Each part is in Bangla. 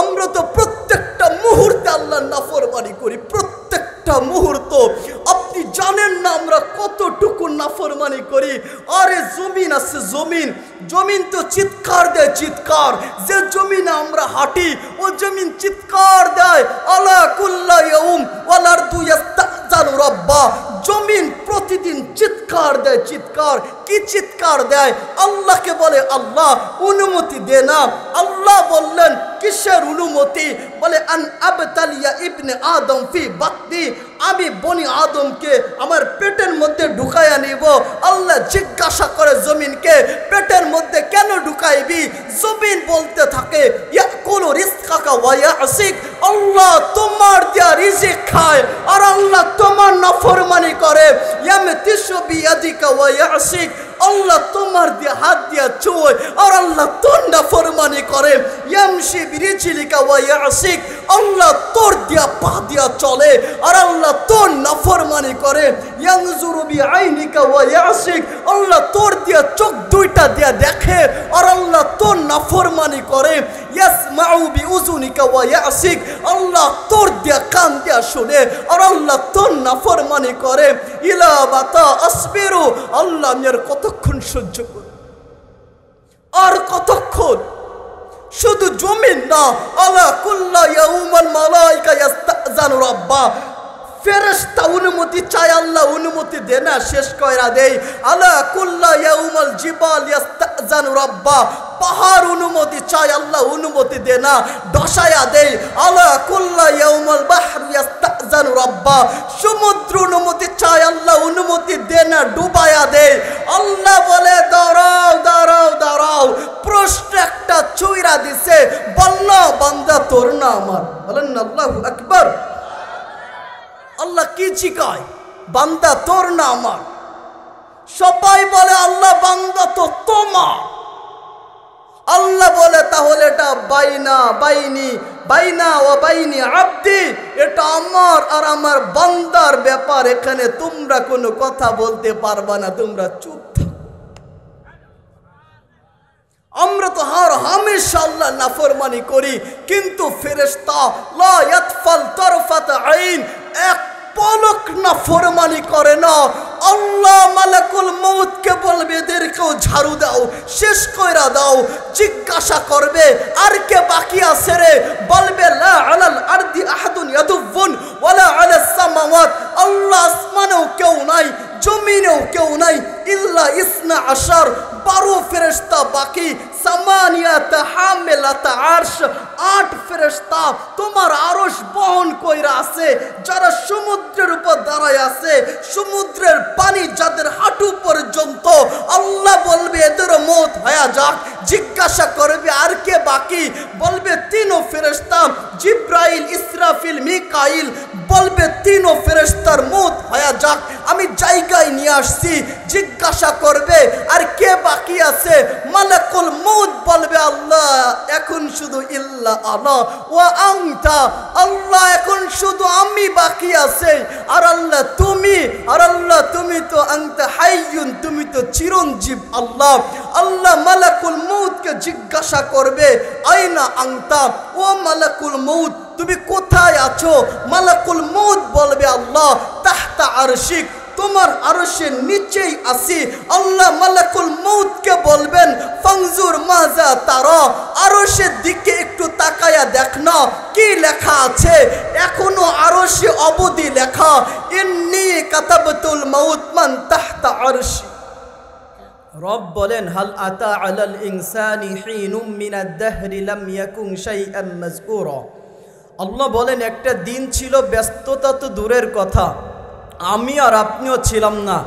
আমরা তো প্রত্যেকটা মুহূর্তে আল্লাহর নাফরমানি করি, প্রত্যেকটা মুহূর্ত। আপনি জানেন না আমরা কতটুকু নাফরমানি করি। আরে জমিন আছে, জমিন তো চিৎকার দেয়, চিৎকার। যে জমিনে আমরা হাঁটি ও জমিন চিৎকার দেয়, আলা কুল্লা ইয়াউম ওয়াল আরদু ইস্তাজানু রাব্বা। জমিন প্রতিদিন চিৎকার দেয়, চিৎকার। কি চিৎকার দেয়? আল্লাহকে বলে আল্লাহ অনুমতি দে না। আল্লাহ বললেন কিসের অনুমতি? বলে আন আবতালিয়া ইবনে আদম ফি বাতনি, আমি বনি আদমকে আমার পেটের মধ্যে ঢুকাইয়া নিব। আল্লাহ জিজ্ঞাসা করে জমিনকে, পেটের মধ্যে কেন ঢুকাইবি? জমিন বলতে থাকে ইয়াকুলু রিজকাকা ওয়া ইয়াসিক, আল্লাহ তোমার দেয়া রিজিক খায় আর আল্লাহ তোমার নাফরমানি করে। ইয়ামতিশু বিয়াদিকা ওয়া ইয়াসিক, আল্লাহ তোমার দিয়ে হাত দিয়া চোয় আর আল্লাহ তোর নাফরমানি করে। ইয়ামশি বিরিজলিকা ওয়া ইয়াসিক, আল্লাহ তোর দিয়া পা দিয়া চলে আর আল্লাহ তোর নাফরমানি করে। ইয়ানজুরু বিআইনিকা ওয়া ইয়াসিক, আল্লাহ তোর দিয়া চোখ দুইটা দিয়া দেখে আর আল্লাহ তোর নাফরমানি করে। ইয়াসমাউ বিউজুনিকা ওয়া ইয়াসিক, আল্লাহ তোর দিয়া কান দিয়া শুনে আর আল্লাহ তোর নাফরমানি করে। ইলা বাতা আসবিরু, আল্লাহ আমি আর কতক্ষণ সহ্য করব, আর কতক্ষণ? শুধু জমিন না, আলা কুল্লা ইয়াউমাল মালাইকা ইস্তাজানু রাব্বা, ফেরেশতা অনুমতি চায়, আল্লাহ অনুমতি দে না, শেষ কইরা দেই। আলা কুল্লা ইয়াউমাল জিবাল ইস্তাজানু রাব্বা, পাহাড় অনুমতি চায়, আল্লাহ অনুমতি দে না, দশায়া দেই। আলা কুল্লা ইয়াউমাল বাহর ইস্তাজানু রাব্বা, সমুদ্র অনুমতি চায়, আল্লাহ অনুমতি দে না, ডুবায়া দেই। আল্লাহ বলে দাঁড়াও দাঁড়াও দাঁড়াও। প্রশ্ন একটা চুইরা দিছে, বলল বান্দা তোর না আমার। বলেন না আল্লাহু আকবার। আল্লাহ কি শিখায়? বান্দা তোর না আমার। সবাই বলে আল্লাহ বান্দা তো তোমার। আল্লাহ বলে তাহলে এটা বাইনা ওয়া বাইনি আব্দি, এটা আমার আর আমার বান্দার ব্যাপার। এখানে তোমরা কোনো কথা বলতে পারবা না, তোমরা চুপ থাকো। আমরা তো হামেশা আল্লাহ নাফরমানি করি, কিন্তু ফেরেশতা লা ইয়াতফাল তারফাত আইন, এক পলক নাফরমানি করে না। আল্লাহ মালাকুল মউতকে বলবে এদেরকেও ঝাড়ু দাও, শেষ কইরা দাও। জিজ্ঞাসা করবে আর কে বাকি আছে রে? বলবে লা আলাল আরদি আহাদুন ইয়াদুবুন ওয়ালা আলাস সামাওয়াত, আল্লাহ আসমানেও কেউ নাই, জমিনেও কেউ নাই, ইল্লা ইসনা আশার, 12 ফেরেশতা বাকি। সামানিয়াতা হামিলাতা আরশ, 8 ফেরেশতা তোমার আরশ বহন কইরা আছে, যারা সমুদ্রের উপর দাঁড়ায় আছে, সমুদ্রের পানি যাদের হাঁটু পর্যন্ত। আল্লাহ বলবে এদেরও মওত হয়ে যাক। জিজ্ঞাসা করবে আর কে বাকি? বলবে 3 ফেরেশতা, জিব্রাইল, ইসরাফিল, মিকাইল। বলবে 3 ফেরেশতার মওত হয়ে যাক, আমি জায়গায় নিয়ে আসছি। জিজ্ঞাসা করবে আর কে বাকি আছে? মালাকুল মউত বলবে আল্লাহ এখন শুধু ইল্লা আনা ওয়া আনতা, আল্লাহ এখন শুধু আমি বাকি আছে। আর আল্লাহ তুমি, আর আল্লাহ তুমি তো আনতা হাইয়ুন, তুমি তো চিরঞ্জীব। আল্লাহ মালাকুল মউতকে জিজ্ঞাসা করবে আইনা আনতা, ও মালাকুল মউত তুমি কোথায় আছো? মালাকুল মউত বলবে আল্লাহ তাহতা আরশিক, তোমার আরশের নিচেই আছি। আল্লাহ মালাকুল মউতকে বলবেন ফানজুর মাজা তারা, আরশের দিকে একটু তাকায়া দেখ না কি লেখা আছে। এখনো আরশে অবধি লেখা, ইন্নী কাতাবতুল মাউত মান তাহতা আরশি। রব বলেন হাল আতা আলাল ইনসানি হিনুম মিনাদ দাহরি লাম ইয়াকুন শাইআন মাযকুরা। আল্লাহ বলেন একটা দিন ছিল, ব্যস্ততা তো দূরের কথা, আমি আর আপনিও ছিলাম না,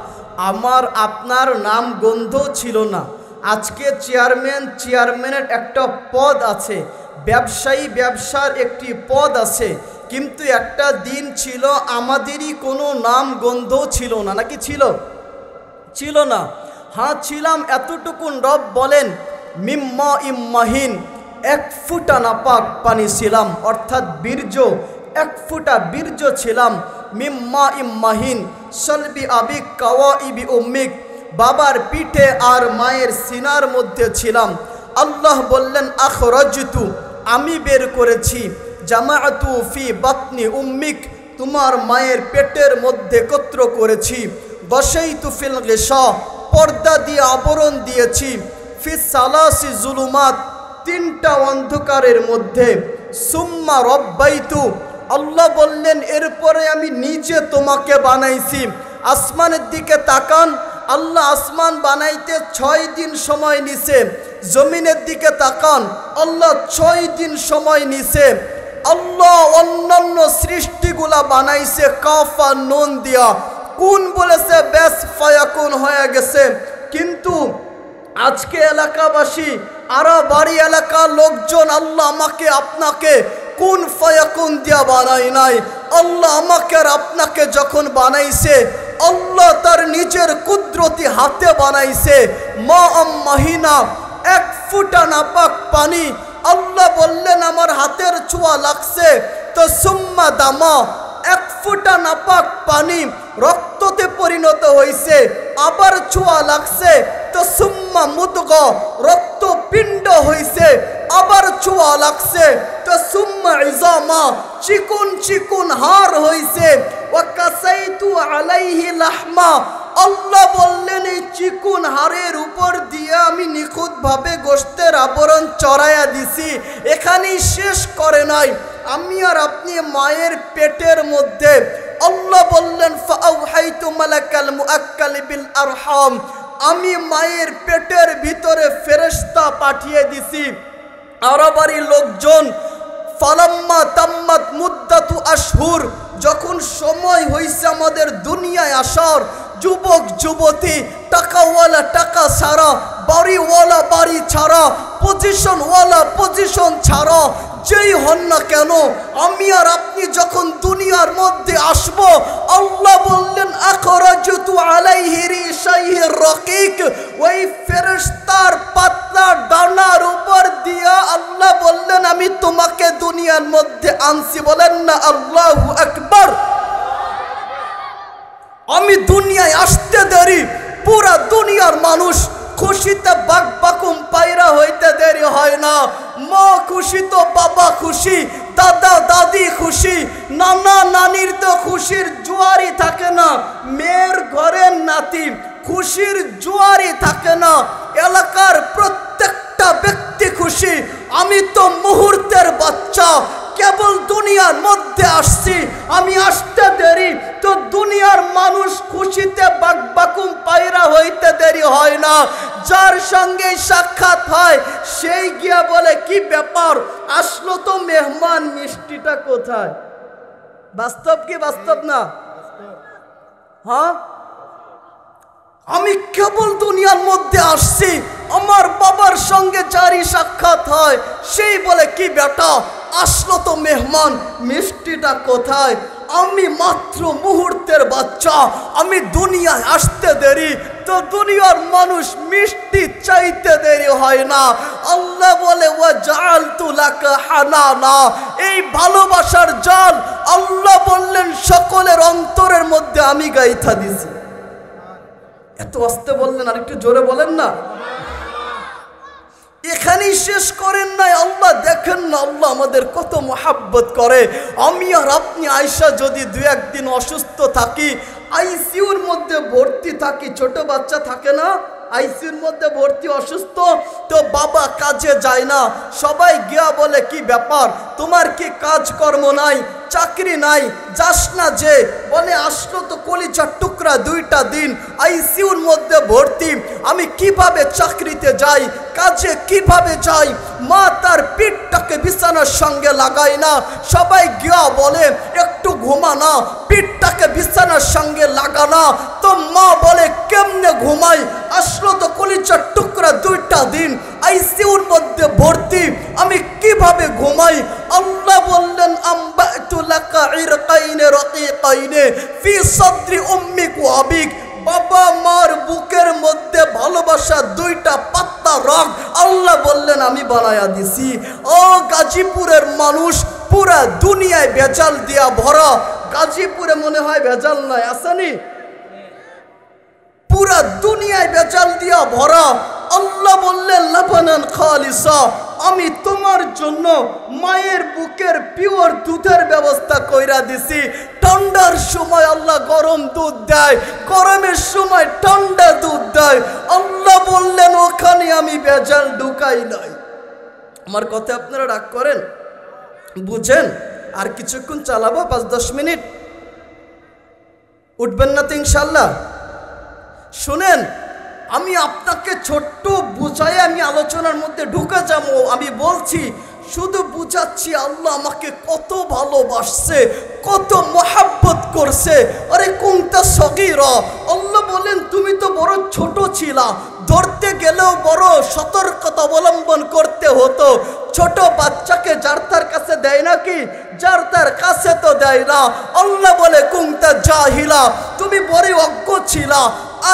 আমার আপনার নাম গন্ধও ছিল না। আজকে চেয়ারম্যানের একটা পদ আছে, ব্যবসায়ী ব্যবসার একটি পদ আছে, কিন্তু একটা দিন ছিল আমাদেরই কোনো নাম গন্ধও ছিল না। নাকি ছিল না? হ্যাঁ ছিলাম, এতটুকুন রব বলেন মিম্মা ইম্মাহিন, 1 ফুটা নাপাক পানি ছিলাম, অর্থাৎ বীর্য, 1 ফুটা বীর্য ছিলাম। মিম্মা ইম্মাহিন সলবি আবিক কাওয়াইবি উম্মিক, বাবার পিঠে আর মায়ের সিনার মধ্যে ছিলাম। আল্লাহ বললেন আখরাজতু আমি বের করেছি। জামাআতু ফি বাতনি উম্মিক, তোমার মায়ের পেটের মধ্যে একত্র করেছি। গশাইতু ফিল গিশা, পর্দা দিয়ে আবরণ দিয়েছি। ফি সালাসি জুলুমাত, তিনটা অন্ধকারের মধ্যে। সুম্মা রব্বাইতু, আল্লাহ বললেন এরপরে আমি নিজে তোমাকে বানাইছি। আসমানের দিকে তাকান, আল্লাহ আসমান বানাইতে 6 দিন সময় নিছে। জমিনের দিকে তাকান, আল্লাহ 6 দিন সময় নিছে। আল্লাহ অন্যান্য সৃষ্টিগুলা বানাইছে কাফ আর নুন দিয়া, কোন বলেছে ব্যাস ফায়াকুন হয়ে গেছে। কিন্তু আজকে এলাকাবাসী আরা বাড়ি এলাকার লোকজন আল্লাহ আমাকে আপনাকে কোন ফায়াকুন দিয়া বানাই নাই। আল্লাহ আমাকে আর আপনাকে যখন বানাইছে, আল্লাহ তার নিজের কুদরতি হাতে বানাইছে। মা মাহিনা, 1 ফুটা নাপাক পানি। আল্লাহ বললেন আমার হাতের ছোঁয়া লাগছে, তো সুম্মা দামা, 1 ফুটা নাপাক পানি রক্ততে পরিণত হয়েছে, আবার ছোঁয়া লাগছে, তো সুম্মা মুদগা, রক্ত পিণ্ড হয়েছে, আবার ছোঁয়া লাগছে, তো সুম্মা ইজামা, চিকুন চিকুন হাড় হয়েছে। ওয়া কাসাইতু আলাইহি লাহমা, আল্লাহ বললেন এই চিকুন হাড়ের উপর দিয়ে আমি নিখুঁতভাবে গোশতের আবরণ চড়াইয়া দিছি। এখানেই শেষ করে নাই, আমি আর আপনি মায়ের পেটের মধ্যে আল্লাহ বললেন ফাআউহাইতু মালাকাল মুআক্কাল বিল আরহাম, আমি মায়ের পেটের ভিতরে ফেরেশতা পাঠিয়ে দিছি। আরবারি লোকজন ফালাম্মা তাম্মাত মুদ্দাতু আশহুর, যখন সময় হইছে আমাদের দুনিয়ায় আসার, যুবক যুবতী, টাকাওয়ালা টাকা ছাড়া, বাড়িওয়ালা বাড়ি ছাড়া, পজিশনওয়ালা পজিশন ছাড়া, যেই হন না কেন, আমি আর আপনি যখন দুনিয়ার মধ্যে আসব, আল্লাহ বললেন আখরাজতু আলাইহি রিশাইহি রাকিক, ওই ফেরেশতার পাতলা ডানার উপর দিয়া আল্লাহ বললেন আমি তোমাকে দুনিয়ার মধ্যে আনছি। বলেন না আল্লাহু আকবার। আমি দুনিয়ায় আসতে দেরি, পুরা দুনিয়ার মানুষ খুশিতে বাকবাকুম পায়রা হইতে দেরি হয় না। মা খুশি তো বাবা খুশি, দাদা দাদি খুশি, নানা নানির তো খুশির জোয়ারই থাকে না। মেয়ের ঘরের নাতি খুশির জোয়ারই থাকে না। এলাকার প্রত্যেকটা ব্যক্তি খুশি। আমি তো মুহূর্তের বাচ্চা, কেবল দুনিয়ার মধ্যে আসছি, আমি আসতে দেরি, তো দুনিয়ার মানুষ খুশিতে বাকবাকুম পায়রা হইতে দেরি হয় না। যার সঙ্গে সাক্ষাৎ হয় সেই গিয়া বলে কি ব্যাপার, আসলো তো মেহমান, মিষ্টিটা কোথায়? বাস্তব কি বাস্তব না? হ্যাঁ, আমি কেবল দুনিয়ার মধ্যে আসছি, আমার বাবার সঙ্গে যারই সাক্ষাৎ হয় সেই বলে কি বেটা, আসলো তো মেহমান, মিষ্টিটা কোথায়? আমি মাত্র মুহূর্তের বাচ্চা, আমি দুনিয়ায় আসতে দেরি, তো দুনিয়ার মানুষ মিষ্টি চাইতে দেরি হয় না। আল্লাহ বলে ওয়া জাআলতু লাকা হানানা, এই ভালোবাসার জাল আল্লাহ বললেন সকলের অন্তরের মধ্যে আমি গাইথা দিছি। এত আস্তে বললেন, আর একটু জোরে বলেন না। এখানেই শেষ করেন নাই, আল্লাহ দেখেন না আল্লাহ আমাদের কত মোহাব্বত করে। আমি আর আপনি আয়সা যদি 2-1 দিন অসুস্থ থাকি, আইসিইউর মধ্যে ভর্তি থাকি, ছোট বাচ্চা থাকে না আইসিইউর মধ্যে ভর্তি, অসুস্থ, তো বাবা কাজে যায় না, সবাই গিয়া বলে কি ব্যাপার, তোমার কি কাজকর্ম নাই, চাকরি নাই, যাস না যে? বলে আসলো তো কলিজার টুকরা 2টা দিন আইসিইউর মধ্যে ভর্তি, আমি কিভাবে চাকরিতে যাই, কাজে কিভাবে যাই? মা তার পিঠটাকে বিছানার সঙ্গে লাগায় না, সবাই গিয়া বলে একটু ঘুমা না, পিঠটাকে বিছানার সঙ্গে লাগানা, তো মা বলে কেমনে ঘুমাই, আসলো তো কলিজার টুকরা 2টা দিন আইসিইউর মধ্যে ভর্তি, আমি কিভাবে ঘুমাই? আল্লাহ বললেন আম্বাতু লাকা ইরকাইনে রাকিকাইনে ফি সাদরি উম্মিক ওয়া আবিক, বাবা মার বুকের মধ্যে ভালোবাসা 2টা পাত্তা রাগ আল্লাহ বললেন আমি বানায়া দিছি। ও গাজীপুরের মানুষ, পুরা দুনিয়ায় ভেজাল দিয়া ভরা, গাজীপুরে মনে হয় ভেজাল নাই, আসেনি? পুরা দুনিয়ায় ভেজাল দিয়া ভরা। আল্লাহ বললেন লাবানান খালিসা, আমি তোমার জন্য মায়ের বুকের পিওর দুধের ব্যবস্থা কইরা দিছি। ঠান্ডার সময় আল্লাহ গরম দুধ দেয়, গরমের সময় ঠান্ডা দুধ দেয়। আল্লাহ বললেন ওখানে আমি ভেজাল ঢুকাই নাই। আমার কথা আপনারা রাগ করেন? বুঝেন? আর কিছুক্ষণ চালাবো, 5-10 মিনিট। উঠবেন না তো ইনশাল্লাহ? শুনেন, আমি আপনাকে ছোট্ট বুঝাই আমি আলোচনার মধ্যে ঢুকে যাবো। আমি বলছি, শুধু বুঝাচ্ছি আল্লাহ আমাকে কত ভালোবাসছে, কত মহাব্বত করছে। আরে কোনটা সগীরা, আল্লাহ বলেন তুমি তো বড় ছোট ছিলা, ধরতে গেলেও বড় সতর্কতা অবলম্বন করতে হতো। ছোট বাচ্চাকে যার তার কাছে দেয় নাকি? যার তার কাছে তো দেয় না। আল্লাহ বলে কুনতা জাহিলা, তুমি বড় অজ্ঞ ছিলা।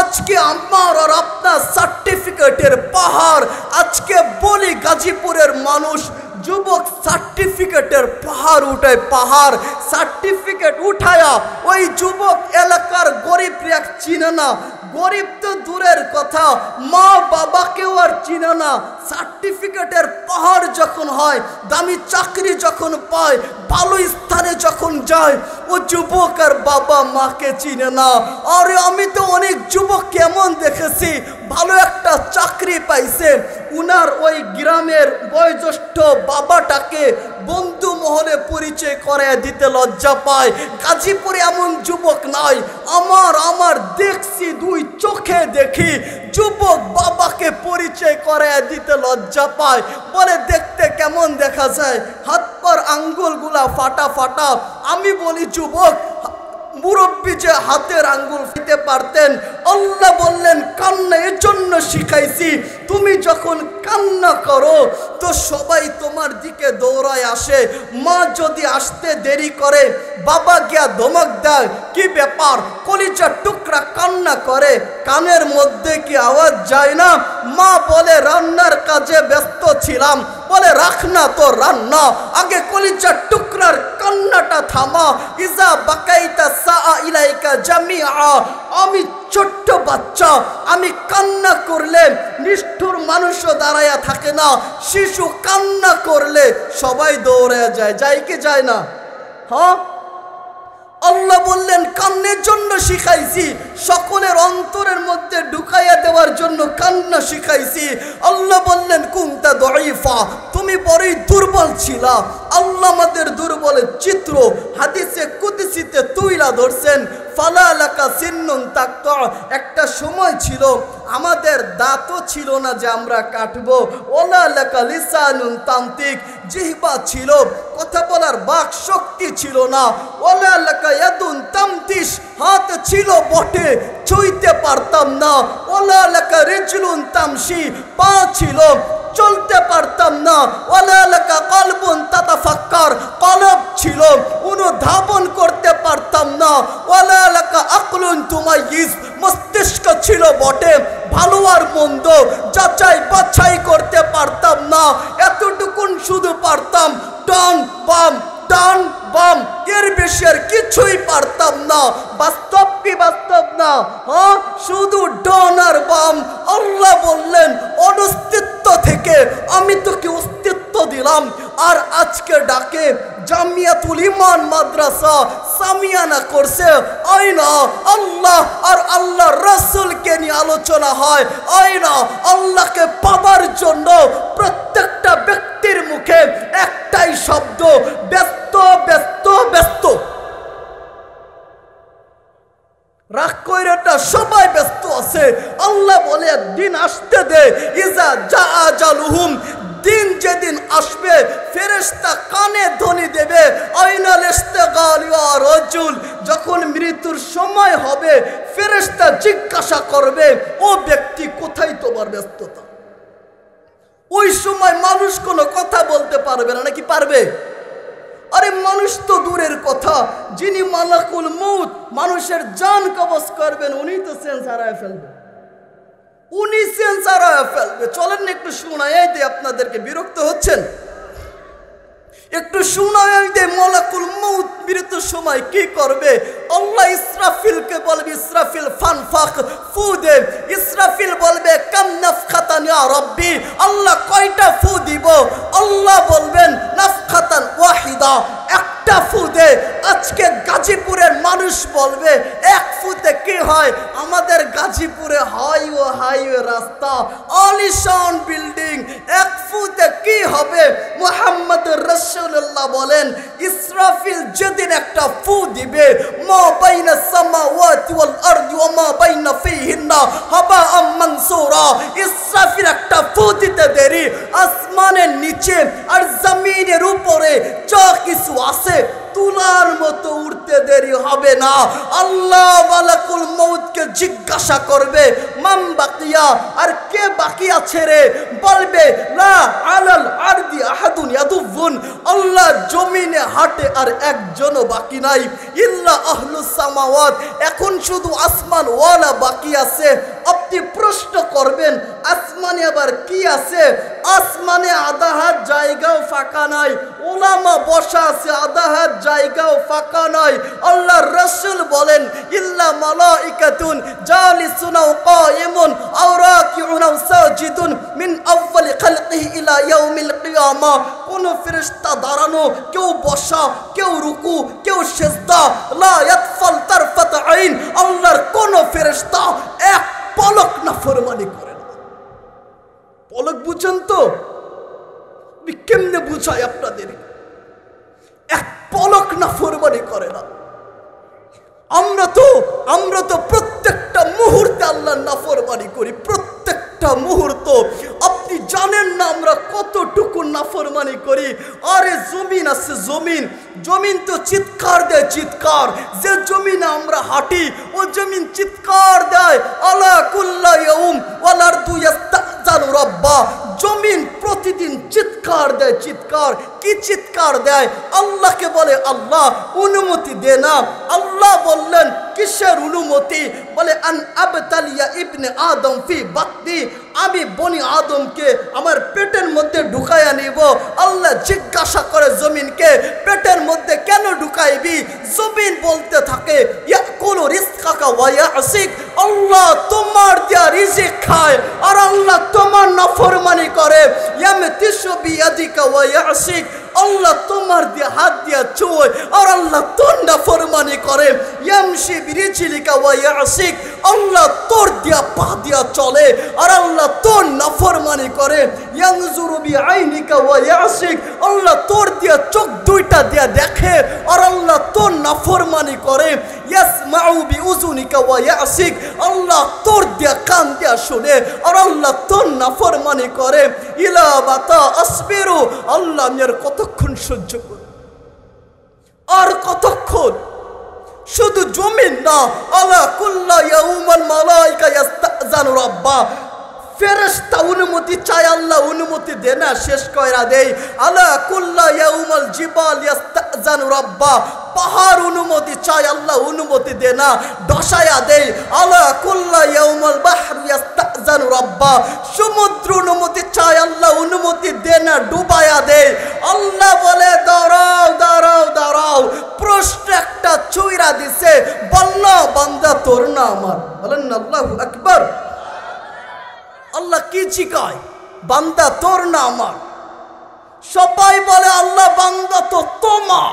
আজকে আমার আর আপনার সার্টিফিকেটের পাহাড়। আজকে বলি গাজীপুরের মানুষ যুবক সার্টিফিকেটের পাহাড় উঠায়, পাহাড় সার্টিফিকেট উঠায়া ওই যুবক এলাকার গরিব রেখ চিনে না। গরিব তো দূরের কথা, মা বাবাকেও আর চিনে না। সার্টিফিকেটের পাহাড় যখন হয়, দামি চাকরি যখন পায়, ভালো স্থানে যখন যায়, ও যুবক আর বাবা মাকে চিনে না। আরে আমি তো অনেক যুবক কেমন দেখেছি, ভালো একটা চাকরি পাইছে, উনার ওই গ্রামের বয়োজ্যেষ্ঠ বাবাটাকে বন্ধু মহলে পরিচয় করায় দিতে লজ্জা পায়। গাজীপুরে এমন যুবক নাই। আমার দেখছি, দুই চোখে দেখি, যুবক বাবাকে পরিচয় করায় দিতে লজ্জা পায়। বলে দেখতে কেমন দেখা যায়, হাত পার আঙ্গুলগুলা ফাটা ফাটা। আমি বলি যুবক, মুরব্বী যে হাতের আঙ্গুল ফিতে পারতেন। আল্লাহ বললেন কান্না এজন্য শিখাইছি, তুমি যখন কান্না করো তো সবাই তোমার দিকে দৌড়ায় আসে। মা যদি আসতে দেরি করে, বাবা গিয়া ধমক দেয়, কি ব্যাপার, কলিজার টুকরা কান্না করে, কানের মধ্যে কি আওয়াজ যায় না? মা বলে রান্নার কাজে ব্যস্ত ছিলাম। বলে রাখ না তো রান্না, আগে কলিজার টুকরার কান্নাটা থামা। ইজা বাকাইতা সাআ ইলাইকা জামিআ, আমি ছোট্ট বাচ্চা, আমি কান্না করলে নিষ্ঠুর মানুষও দাঁড়ায়া থাকে না। শিশু কান্না করলে সবাই দৌড়ে যায়, যায় কি যায় না? হ্যাঁ, আল্লাহ বললেন কান্নের জন্য শিখাইছি, সকলের অন্তরের মধ্যে ঢুকাইয়া দেওয়ার জন্য কান্না শিখাইছি। আল্লাহ বললেন কুনতা দাঈফা, তুমি বড়ই দুর্বল ছিলা। আল্লাহ আমাদের দুর্বলের চিত্র হাদিসে কুদসিতে তুইলা ধরছেন। ফালা লাকা সিন্নুন তাকতা, একটা সময় ছিল আমাদের দাঁতও ছিল না যে আমরা কাটবো। ওলা লাকা লিসানুন তান্তিক, জিহ্বা ছিল, কথা বলার বাক শক্তি ছিল না। ওলা লাকা ইয়াদুন তামতিশ, হাত ছিল বটে, ছুঁইতে পারতাম না। ওলা লাকা রিজলুন তামশি, পা ছিল, চলতে পারতাম না। ওয়ালা লাকা কলবুন তাতাফাক্কার, কলব ছিল, অনুধাবন করতে পারতাম না। ওয়ালা লাকা আকলুন তুমাইয়িজ, মস্তিষ্ক ছিল বটে, ভালো আর মন্দ যাচাই বাছাই করতে পারতাম না। এতটুকুন শুধু পারতাম, ডান বাম ডান বাম, এর বেশি আর কিছুই পারতাম না। বাস্তব কি বাস্তব না? হ্যাঁ, শুধু ডান আর বাম। আল্লাহ বললেন অনস্তিত্ব থেকে আমি তোকে অস্তিত্ব দিলাম। আর আজকে ডাকে জামিয়াতুল ইমান মাদ্রাসা সামিয়ানা করছে, আয়না আল্লাহ আর আল্লাহ রাসূলকে নিয়ে আলোচনা হয়। আয়না আল্লাহকে পাবার জন্য প্রত্যেকটা ব্যক্তির মুখে একটাই শব্দ, ব্যস্ত ব্যস্ত ব্যস্ত। রাগ কইরাটা, সবাই ব্যস্ত আছে। আল্লাহ বলে দিন আসতে দে, ইজা জা আজালুহুম, দিন যেদিন আসবে ফেরেশতা কানে ধ্বনি দেবে, আইনাল ইস্তিগাল ইয়া রাজুল, যখন মৃত্যুর সময় হবে ফেরেশতা জিজ্ঞাসা করবে, ও ব্যক্তি কোথায় তোমার ব্যস্ততা? ওই সময় মানুষ কোনো কথা বলতে পারবে না, নাকি পারবে? আরে মানুষ তো দূরের কথা, যিনি মালাকুল মউত মানুষের জান কবজ করবেন উনি তো সেন্স হারায় ফেলবে, উনি সেন্স হারায় ফেলবে। চলেন না একটু শোনাই দে আপনাদেরকে, বিরক্ত হচ্ছেন? একটু শোনাই দে মালাকুল মউত মৃত্যুর সময় কি করবে। আল্লাহ ইসরাফিলকে বলবে, ইসরাফিল ফানফাক ফু দে। ইসরাফিল বলবে কাম নাফখাতান ইয়া রব্বি, আল্লাহ কয়টা ফু দিব? আল্লাহ বলবেন নাফখাতান ওয়াহিদা, একটা ফু দে। আজকে গাজীপুরের মানুষ বলবে এক ফুতে কি হয়? আমাদের গাজীপুরে হাইওয়ে রাস্তা, আলিশান বিল্ডিং, এক ফুতে কি হবে? মুহাম্মদ রাসূলুল্লাহ বলেন ইসরাফিল যেদিন একটা ফু দিবে, মা বাইনা সামাওয়াতি ওয়াল আরদি ওয়া মা বাইনা ফিহিন্না হাবাআম মানসুরা, ইসরাফিল একটা ফু দিতে দেরি আসমানের নিচে আর জমিনের উপরে যা কিছু আছে তুলার মতো উঠতে দেরি হবে না। আল্লাহ মালাকুল মউতকে জিজ্ঞাসা করবে মান বাকিয়া, আর কে বাকি আছে রে? বলবে লা আলাল আরদি আহাদুন ইয়াদুবুন, আল্লাহ জমিনে হাঁটে আর একজনও বাকি নাই। ইল্লা আহলুস সামাওয়াত, এখন শুধু আসমান ওয়ালা বাকি আছে। আপনি প্রশ্ন করবেন আসমানে আবার কি আছে? আসমানে আধা হাত জায়গাও ফাঁকা নাই, উলামা বসা আছে, আধা হাত জায়গাও ফাঁকা নাই। আল্লাহ রাসূল বলেন ইল্লা মালাইকাতুন জালিসুন আও কায়িমুন আও রাকিউন আও সাজিদুন মিন আউয়ালি খালকিহি ইলা ইয়াউমিল কিয়ামা, কোন ফেরেশতা দাঁড়ানো, কেউ বসা, কেউ রুকু, কেউ সিজদা, লা ইয়াতফাল তারফাত আইন, আল্লাহর কোন ফেরেশতা এক পলক নাফরমানি করে না। পলক বুঝেন তো? আমি কেমনে বুঝাই আপনাদের? এক পলক নাফরমানি করে না। আমরা তো প্রত্যেকটা মুহূর্তে আল্লাহর নাফরমানি করি, প্রত্যেকটা মুহূর্ত। আপনি জানেন না আমরা কতটুকু নাফরমানি করি। আরে জমিন আছে, জমিন তো চিৎকার দেয়, চিৎকার। যে জমিনে আমরা হাঁটি ও জমিন চিৎকার দেয় আলা কুল্লা ইয়াউম ওয়াল আরদু ইস্তাজানু রাব্বা, জমিন প্রতিদিন চিৎকার দেয়, চিৎকার। কি চিৎকার দেয়? আল্লাহকে বলে আল্লাহ অনুমতি দে না। আল্লাহ বললেন কিসের অনুমতি? বলে আন আবতালিয়া ইবনে আদম ফি বাতনি, আমি বনি আদমকে আমার পেটের মধ্যে ঢুকাইয়া নিব। আল্লাহ জিজ্ঞাসা করে জমিনকে পেটের মধ্যে কেন ঢুকাইবি? জমিন বলতে থাকে ইয়াকুলু রিজকাকা ওয়া ইয়াসিক, আল্লাহ তোমার দেয়া রিজিক খায় আর আল্লাহ তোমার নাফরমানি করে। ইয়ামতিশু বিয়াদিকা ওয়া ইয়াসিক, আল্লাহ তোমার দিয়ে হাত দিয়া চুয় আর আল্লাহ তোর নাফরমানি করে। ইয়ামশি বিরিজিলিকা ওয়া ইয়াসিক, আল্লাহ তোর দিয়া পা দিয়া চলে আর আল্লাহ তোর নাফরমানি করে। ইয়ানজুরু বিআইনিকা ওয়া ইয়াসিক, আল্লাহ তোর দিয়া চোখ দুইটা দিয়া দেখে আর আল্লাহ তোর নাফরমানি করে। ইয়াসমাউ বিউজুনিকা ওয়া ইয়াসিক, আল্লাহ তোর দিয়া কান দিয়া শুনে আর আল্লাহ তোর নাফরমানি করে। ইলা বাতা আসবিরু, আল্লাহ আমি আর কতক্ষণ সহ্য করব? আর কতক্ষণ? শুধু জমিন না, আলা কুল্লা ইয়াউমাল মালাইকা ইস্তাজানু রাব্বা, ফেরেশতা অনুমতি চায়, আল্লাহ অনুমতি দে না, শেষ কইরা দেই। আলা কুল্লা ইয়াউমাল জিবাল ইস্তাজানু রাব্বা, পাহাড় অনুমতি চায়, আল্লাহ অনুমতি দে না, ডসায়া দেই। আলা কুল্লা ইয়াউমাল বাহরু ইস্তাজানু রাব্বা, সমুদ্র অনুমতি চায়, আল্লাহ অনুমতি দে না, ডুবায়া দেই। আল্লাহ বলে দাঁড়াও দাঁড়াও দাঁড়াও, প্রশ্ন একটা চুইরা দিছে, বলনা বান্দা তোর না আমার। বলেন না আল্লাহু আকবার। আল্লাহ কি জিগায়? বান্দা তোর না আমার। সবাই বলে আল্লাহ বান্দা তো তোমার।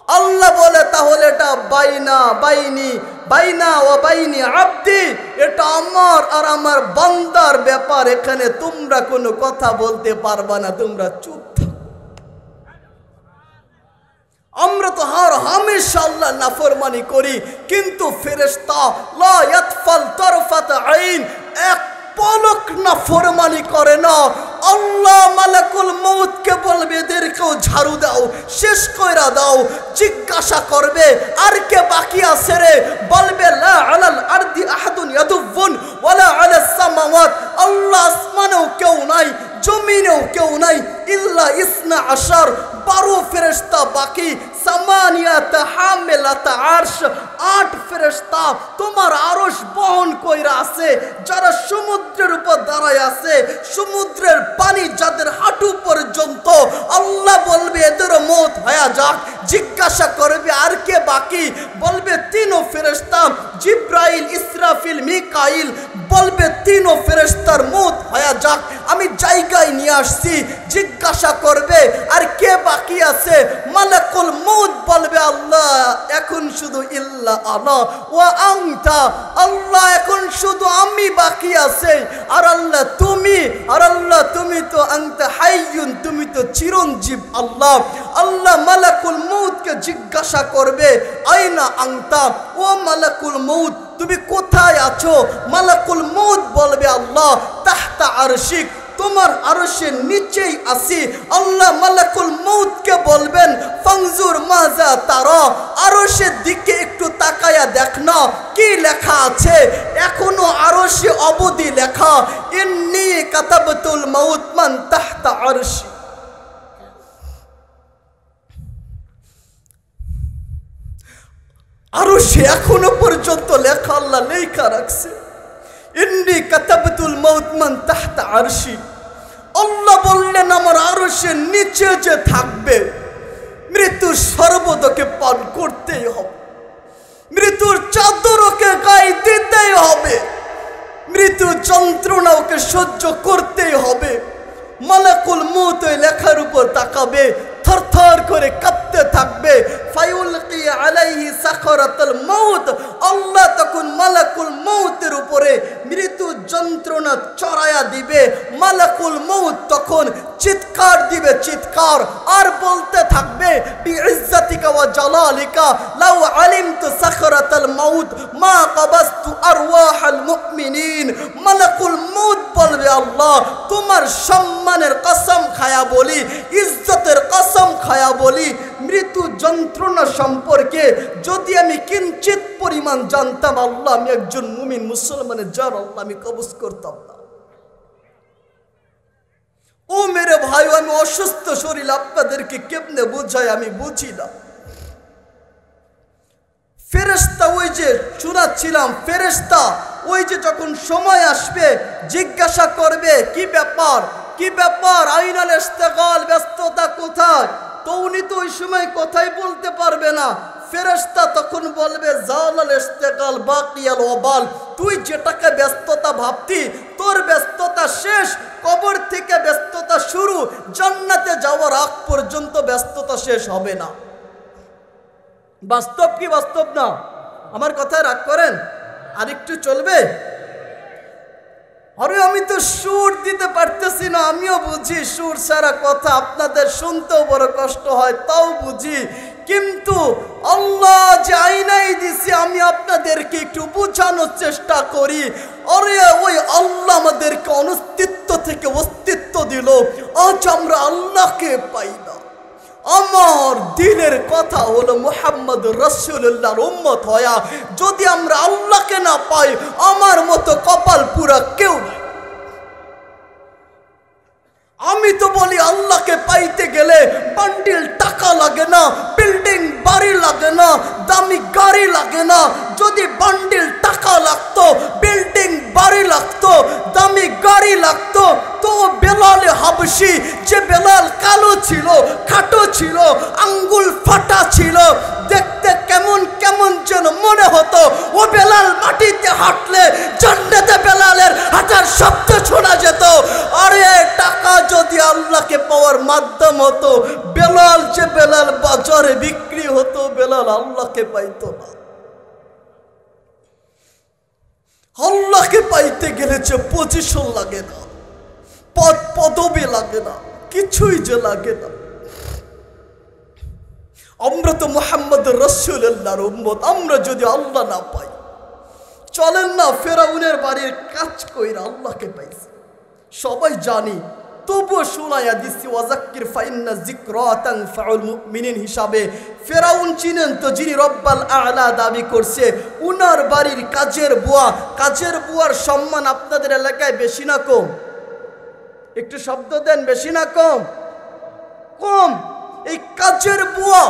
আল্লাহ বলে তাহলে এটা বাইনা ওয়া বাইনি আব্দি, এটা আমার আর আমার বান্দার ব্যাপার, এখানে তোমরা কোনো কথা বলতে পারবা না, তোমরা চুপ থাকো। আমরা তো হামেশা আল্লাহ নাফরমানি করি, কিন্তু ফেরেশতা লা ইয়াতফাল তারফাত আইন, এক পলক নাফরমানি করে না। আল্লাহ মালাকুল মউতকে বলবে এদেরকেও ঝাড়ু দাও, শেষ কইরা দাও। জিজ্ঞাসা করবে আর কে বাকি আছে রে? বলবে লা আলাল আরদি আহাদুন ইয়াদুবুন ওয়ালা আলাস সামাওয়াত, আল্লাহ আসমানেও কেউ নাই, জমিনেও কেউ নাই। ইল্লা ইসনা আশার, 12 ফেরেশতা বাকি। সামানিয়াত হামিলাত আরশ, 8 ফেরেশতা তোমার আরশ বহন কইরা আছে, যারা সমুদ্রের উপর দাঁড়ায় আছে, সমুদ্রের পানি যাদের হাঁটু পর্যন্ত। আল্লাহ বলবে এদের মৌত হয়ে যাক, জিজ্ঞাসা করবে আর কে বাকি, বলবে তিনও ফেরেশতা জিব্রাইল, ইসরাফিল, মিকাইল, বলবে তিনও ফেরেশতার মৌত হয়ে যাক, আমি জায়গায় নিয়ে আসছি। জিজ্ঞাসা করবে আর কে বাকি আছে, মালাকুল মৌত বলবে আল্লাহ এখন শুধু ইল্লা আনা ওয়া আনতা, আল্লাহ এখন শুধু আমি বাকি আছে। আর আল্লাহ তুমি, আর আল্লাহ তুমি তো আনতা হাইয়ুন, তুমি তো চিরঞ্জীব আল্লাহ। আল্লাহ মালাকুল মৌতকে জিজ্ঞাসা করবে আইনা আনতা, ও মালাকুল মৌত তুমি কোথায় আছো? মালাকুল মৌত বলবে আল্লাহ তাহতা আরশিক, তোমার আরশের নিচেই আছি। আল্লাহ মালাকুল মৌতকে বলবেন ফানজুর মাজা তারা, আরশের দিকে একটু তাকায়া দেখ না কি লেখা আছে। এখনো আরশে অবধি লেখা ইন্নী কাতাবতুল মাউত মান তাহতা আরশি। আরশে এখনো পর্যন্ত লেখা, আল্লাহ লেখা রাখছে ইন্নী কাতাবতুল মাউত মান তাহতা আরশি। আল্লাহ বললেন আমার আরশের নিচে যে থাকবে মৃত্যুর শরবতকে পান করতেই হবে, মৃত্যুর চাদরকে গায়ে দিতেই হবে, মৃত্যুর যন্ত্রণা ওকে সহ্য করতেই হবে। মালাকুল মৌত ওই লেখার উপর তাকাবে, থরথর করে কাঁপতে থাকবে। ফায়ুলকি আলাইহি সাকরাতুল মাউত, আল্লাহ তখন মালাকুল মৌতের উপরে মৃত্যু যন্ত্রণা চড়ায়া দিবে। মালাকুল মৌত তখন চিৎকার দিবে, চিৎকার, আর বলতে থাকবে বিইজ্জাতিকা ওয়া জালালিকা লাউ আলিমতু সাকরাতুল মাউত মা কাবাস্তু আরওয়াহাল মুমিনিন। মালাকুল মৌত বলবে আল্লাহ তোমার সম্মানের কসম খায়া বলি, ইজ্জতের কসম খায়া বলি, মৃত্যু যন্ত্রণা সম্পর্কে যদি আমি কিঞ্চিত পরিমাণ জানতাম আল্লাহ আমি একজন মুমিন মুসলমানের জান আল্লাহ আমি কবজ করতাম না। ও মেরে ভাই, আমি অসুস্থ শরীর আপনাদেরকে কেমনে বুঝাই আমি বুঝি না। ফেরেশতা ওই যে শোনাচ্ছিলাম, ফেরেশতা ওই যে যখন সময় আসবে জিজ্ঞাসা করবে কি ব্যাপার, কি ব্যাপার, আইনাল ইস্তেগাল, ব্যস্ততা কোথায়? তো উনি তো ওই সময় কথাই বলতে পারবে না। ফেরেশতা তখন বলবে জালাল ইস্তেগাল বাকিয়াল ওয়াবাল, তুই যেটাকে ব্যস্ততা ভাবতি তোর ব্যস্ততা শেষ, কবর থেকে ব্যস্ততা শুরু, জান্নাতে যাওয়ার আগ পর্যন্ত ব্যস্ততা শেষ হবে না। বাস্তব কি বাস্তব না? আমার কথায় রাগ করেন? আরেকটু চলবে? আরে আমি তো সুর দিতে পারতেছি না, আমিও বুঝি সুর ছাড়া কথা আপনাদের শুনতেও বড় কষ্ট হয়, তাও বুঝি, কিন্তু আল্লাহ যে আইনাই দিছি আমি আপনাদেরকে একটু বোঝানোর চেষ্টা করি। আরে ওই আল্লাহ আমাদেরকে অস্তিত্ব থেকে অস্তিত্ব দিল, আজ আমরা আল্লাহকে পাই না। আমার দিলের কথা হলো মুহাম্মদ রাসূলুল্লাহর উম্মত হয়া যদি আমরা আল্লাহকে না পাই আমার মতো কপাল পুরা কেউ নাই। আমি তো বলি আল্লাহকে পাইতে গেলে বান্ডিল টাকা লাগে না, বিল্ডিং বাড়ি লাগে না, দামি গাড়ি লাগে না। যদি বান্ডিল টাকা লাগতো, বিল্ডিং বাড়ি লাগতো, দামি গাড়ি লাগতো, তো বেলাল হাবশি যে বেলাল কালো ছিল, খাটো ছিল, আঙ্গুল ফাটা ছিল, দেখতে কেমন কেমন যেন মনে হতো, ও বেলাল মাটিতে হাঁটলে জান্নাতে বেলালের হাঁটার শব্দ শোনা যেত। আরে টাকা যদি আল্লাহকে পাওয়ার মাধ্যম হতো, বেলাল যে বেলাল বাজারে বিক্রি হতো, বেলাল আল্লাহকে পাইতো না। আল্লাহকে পাইতে গেলে যে পজিশন লাগে না, পদ পদবি লাগে না, কিছুই যে লাগে না। আমরা তো মুহাম্মদ রাসূলুল্লাহর উম্মত, আমরা যদি আল্লাহ না পাই, চলেন না ফেরাউনের বাড়ির কাজ কইরা আল্লাহকে পাইছে সবাই জানি, তবুও শোনায়া দিচ্ছি ওয়াজাক্কির ফাইন্না যিকরা তানফাউল মুমিনিন হিসাবে। ফেরাউন চিনেন তো, যিনি রব্বাল আ'লা দাবি করছে, উনার বাড়ির কাজের বুয়া, কাজের বুয়ার সম্মান আপনাদের এলাকায় বেশি না কম? একটু শব্দ দেন, বেশি না কম? কম। এই কাজের বুয়া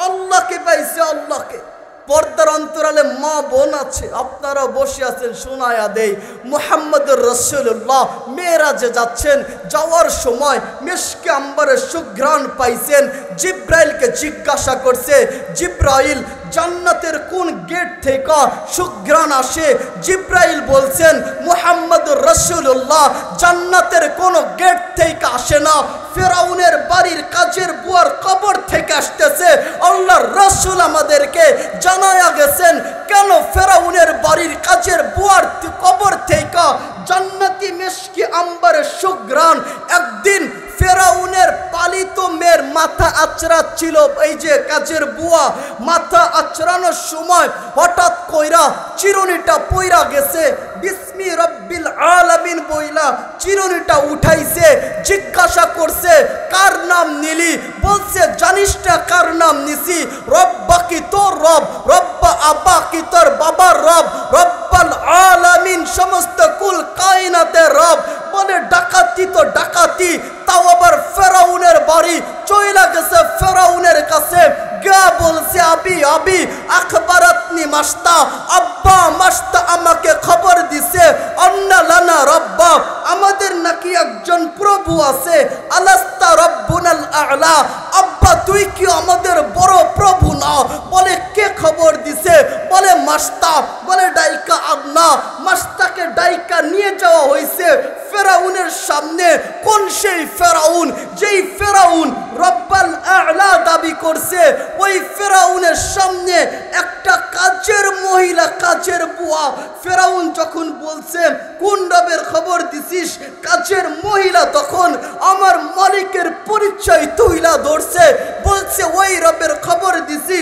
আল্লাহকে পাইছে, আল্লাহকে। পর্দার অন্তরালে মা বোন আছে, আপনারা বসে আছেন, শোনায়া দেই মুহাম্মদুর রাসূলুল্লাহ মেরাজে যাচ্ছেন, যাওয়ার সময় মিশকে আম্বরের সুঘ্রাণ পাইছেন, জিব্রাইলকে জিজ্ঞাসা করছে, জিব্রাইল জান্নাতের কোন গেট থেকে সুঘ্রাণ আসে? জিব্রাইল বলছেন, মুহাম্মদুর রাসূলুল্লাহ জান্নাতের কোন গেট থেকে আসে না, ফেরাউনের বাড়ির কাজের বুয়ার কবর থেকে আসতেছে। আল্লাহর রাসূল আমাদেরকে জানায়া গেছেন কেন ফেরাউনের বাড়ির কাজের বুয়ার কবর থেকে জান্নাতি মিশকি আম্বারের সুঘ্রাণ। একদিন ফেরাউনের পালিত মেয়ের মাথা আঁচড়াচ্ছিল, এই যে কাজের বুয়া মাথা আঁচড়ানোর সময় হঠাৎ কইরা চিরুনিটা পইরা গেছে, বিসমি রব্বিল আলামিন বইলা চিরুনিটা উঠাইছে। জিজ্ঞাসা করছে, কার নাম নিলি? বলছে, জানিস না কার নাম নিছি? রব্বা কি তোর রব, রব্বা আব্বা কি তোর বাবার রব, রব্বাল আলামিন সমস্ত কুল কায়নাতের রব। বলে ডাকাতি তো ডাকাতি, তাও আবার ফেরাউনের বাড়ি চইলা গেছে ফেরাউনের কাছে। গা বলছে, আবি আবি আখবারাতনি মাস্তা, আব্বা মাস্তা আমাকে খবর দিছে, আন্না লানা রব্বা, আমাদের নাকি একজন প্রভু আছে, আলাস্তা রব্বুনাল আ'লা, আব্বা তুই কি আমাদের বড় প্রভু না? বলে, কে খবর দিছে? বলে, মাস্তা। বলে, ডাইকা আদনা। মাস্তাকে ডাইকা নিয়ে যাওয়া হয়েছে ফেরাউনের সামনে। কোন সেই ফেরাউন যেই ফেরাউন রব্বাল আ'লা দাবি করছে? ওই ফেরাউনের সামনে একটা কাজের মহিলা, কাজের বুয়া। ফেরাউন যখন বলছে কোন রবের খবর দিছিস, কাজের মহিলা তখন আমার মালিকের পরিচয় তুইলা ধরছে, বলছে ওই রবের খবর দিছি।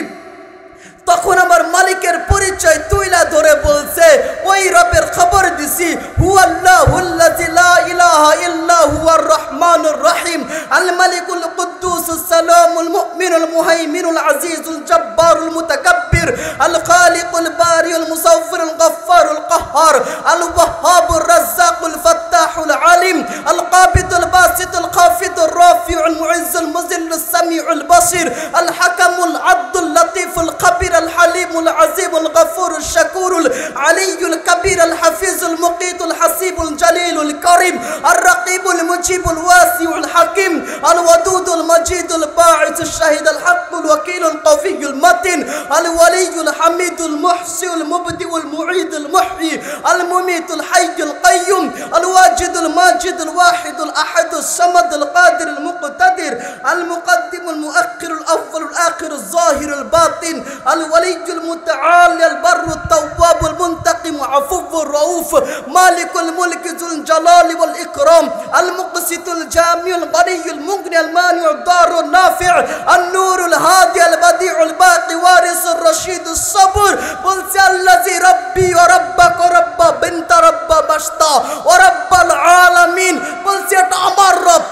তখন আমার মালিকের পরিচয় তুইলা ধরে বলছে, ওই রবের খবর দিছি, হুয়াল্লাহুল্লাযী লা ইলাহা ইল্লা হুয়ার রহমানুর রহিম, আল মালিকুল কুদ্দুসুস সালামুল মুমিনুল মুহাইমিনুল আজিজুল জব্বারুল মুতাকাব্বির, আল খালিকুল বারিউল মুসাওফিরুল গফফারুল কাহ্হার, আল ওয়াহ্হাবুর রাজ্জাকুল ফাত্তাহুল আলিম, আল কাবিদুল বাসিতুল খাফিদুর রাফিউল মুইজ্জুল মুযিল্লুস সামিউল বাসির, আল হাকামুল আদলুল লাতীফুল খাবির, الحليم العظيم الغفور الشكور العلي الكبير الحفيظ المقيت الحسيب الجليل الكريم الرقيب المجيب الواسع الحكيم الودود المجيد الباعث الشهيد الحق الوكيل القوي المتين الولي الحميد المحصي المبدئ المعيد المحيي المميت الحي القيوم الواجد الماجد الواحد الأحد الصمد القادر المقتدر المقدم المؤخر الأول الآخر الظاهر الباطن الولي المتعالي البر التواب المنتقم عفو الرؤوف مالك الملك ذو الجلال والإكرام المقسط الجامع الغني المغني المانع الضار النافع النور الهادي البديع الباقي وارث الرشيد الصبر بلس الذي ربي وربك ورب بنت رب بشتا ورب العالمين بلس আমার রব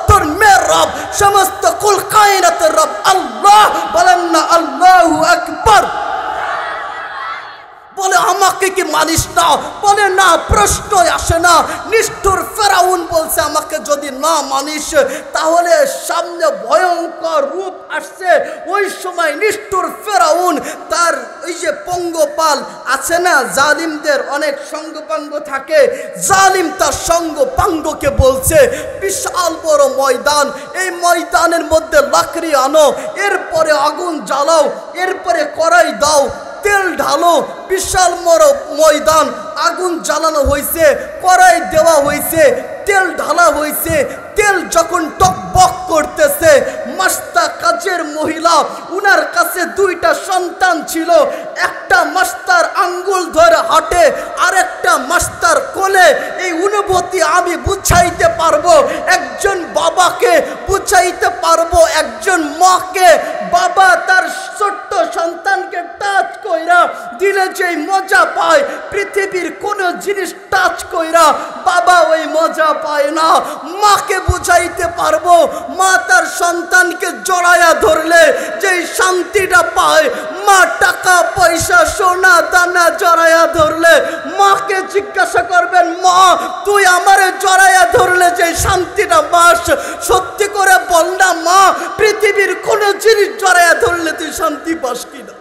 তোর মেয়ের রব সমস্ত কুল কায়নাতের রব আল্লাহ। বলেন না আল্লাহু আকবার। বলে, আমাকে কি মানিস না? বলে, না, প্রশ্নই আসে না। নিষ্ঠুর ফেরাউন বলছে, আমাকে যদি না মানিস তাহলে সামনে ভয়ঙ্কর রূপ আসছে। ওই সময় নিষ্ঠুর ফেরাউন তার ওই যে পঙ্গপাল আছে না, জালিমদের অনেক সঙ্গপাঙ্গ থাকে, জালিম তার সঙ্গপাঙ্গকে বলছে, বিশাল বড় ময়দান, এই ময়দানের মধ্যে লাকড়ি আনো, এরপরে আগুন জ্বালাও, এরপরে কড়াই দাও, তেল ঢালো। বিশাল বড় ময়দান, আগুন জ্বালানো হয়েছে, কড়াই দেওয়া হয়েছে, তেল ঢালা হয়েছে। তেল যখন টকবক করতেছে, মাস্তা কাজের মহিলা, উনার কাছে দুইটা সন্তান ছিল। একটা মাস্তার আঙ্গুল ধরে হাঁটে, আরেকটা মাস্তার কোলে। এই অনুভূতি আমি বুঝাইতে পারবো একজন বাবাকে, বুঝাইতে পারবো একজন মাকে। বাবা তার ছোট্ট সন্তানকে টাচ কইরা দিলে যেই মজা পায়, পৃথিবীর কোন জিনিস টাচ কইরা বাবা ওই মজা পায় না। মাকে বুঝাইতে পারবো, মা তার সন্তানকে জড়ায়া ধরলে যেই শান্তিটা পায়, মা টাকা পয়সা সোনা দানা জড়ায়া ধরলে, মাকে জিজ্ঞাসা করবেন, মা তুই আমারে জড়ায়া ধরলে যে শান্তিটা পাস, সত্যি করে বল না মা, পৃথিবীর কোন জিনিস জড়ায়া ধরলে তুই শান্তি পাস কিনা?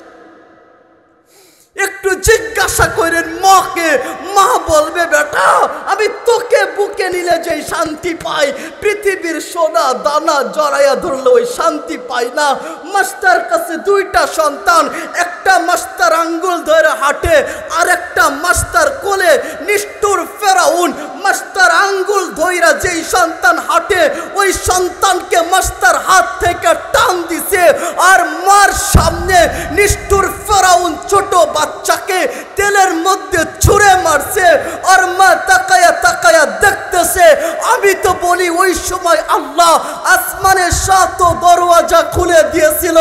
একটু জিজ্ঞাসা জিজ্ঞাসা করেন মাকে, মা বলবে বেটা আমি তোকে বুকে নিলে যে শান্তি পাই, পৃথিবীর সোনা দানা জড়াইয়া ধরলে ওই শান্তি পাই না। মাস্টার কাছে দুইটা সন্তান, একটা মাস্টার আঙ্গুল ধরে হাঁটে আর একটা মাস্টার কোলে। নিষ্ঠুর ফেরাউন মাস্টার আঙ্গুল ধইরা যেই সন্তান হাঁটে ওই সন্তানকে মাস্টার হাত থেকে টান দিছে, আর মার সামনে নিষ্ঠুর ফেরাউন ছোট বাচ্চাকে তেলের মধ্যে ছুঁড়ে মারছে, আর মা তাকায়া তাকায়া দেখতেছে। আমি তো বলি ওই সময় আল্লাহ আসমানের 7 দরওয়াজা খুলে দিয়েছিল,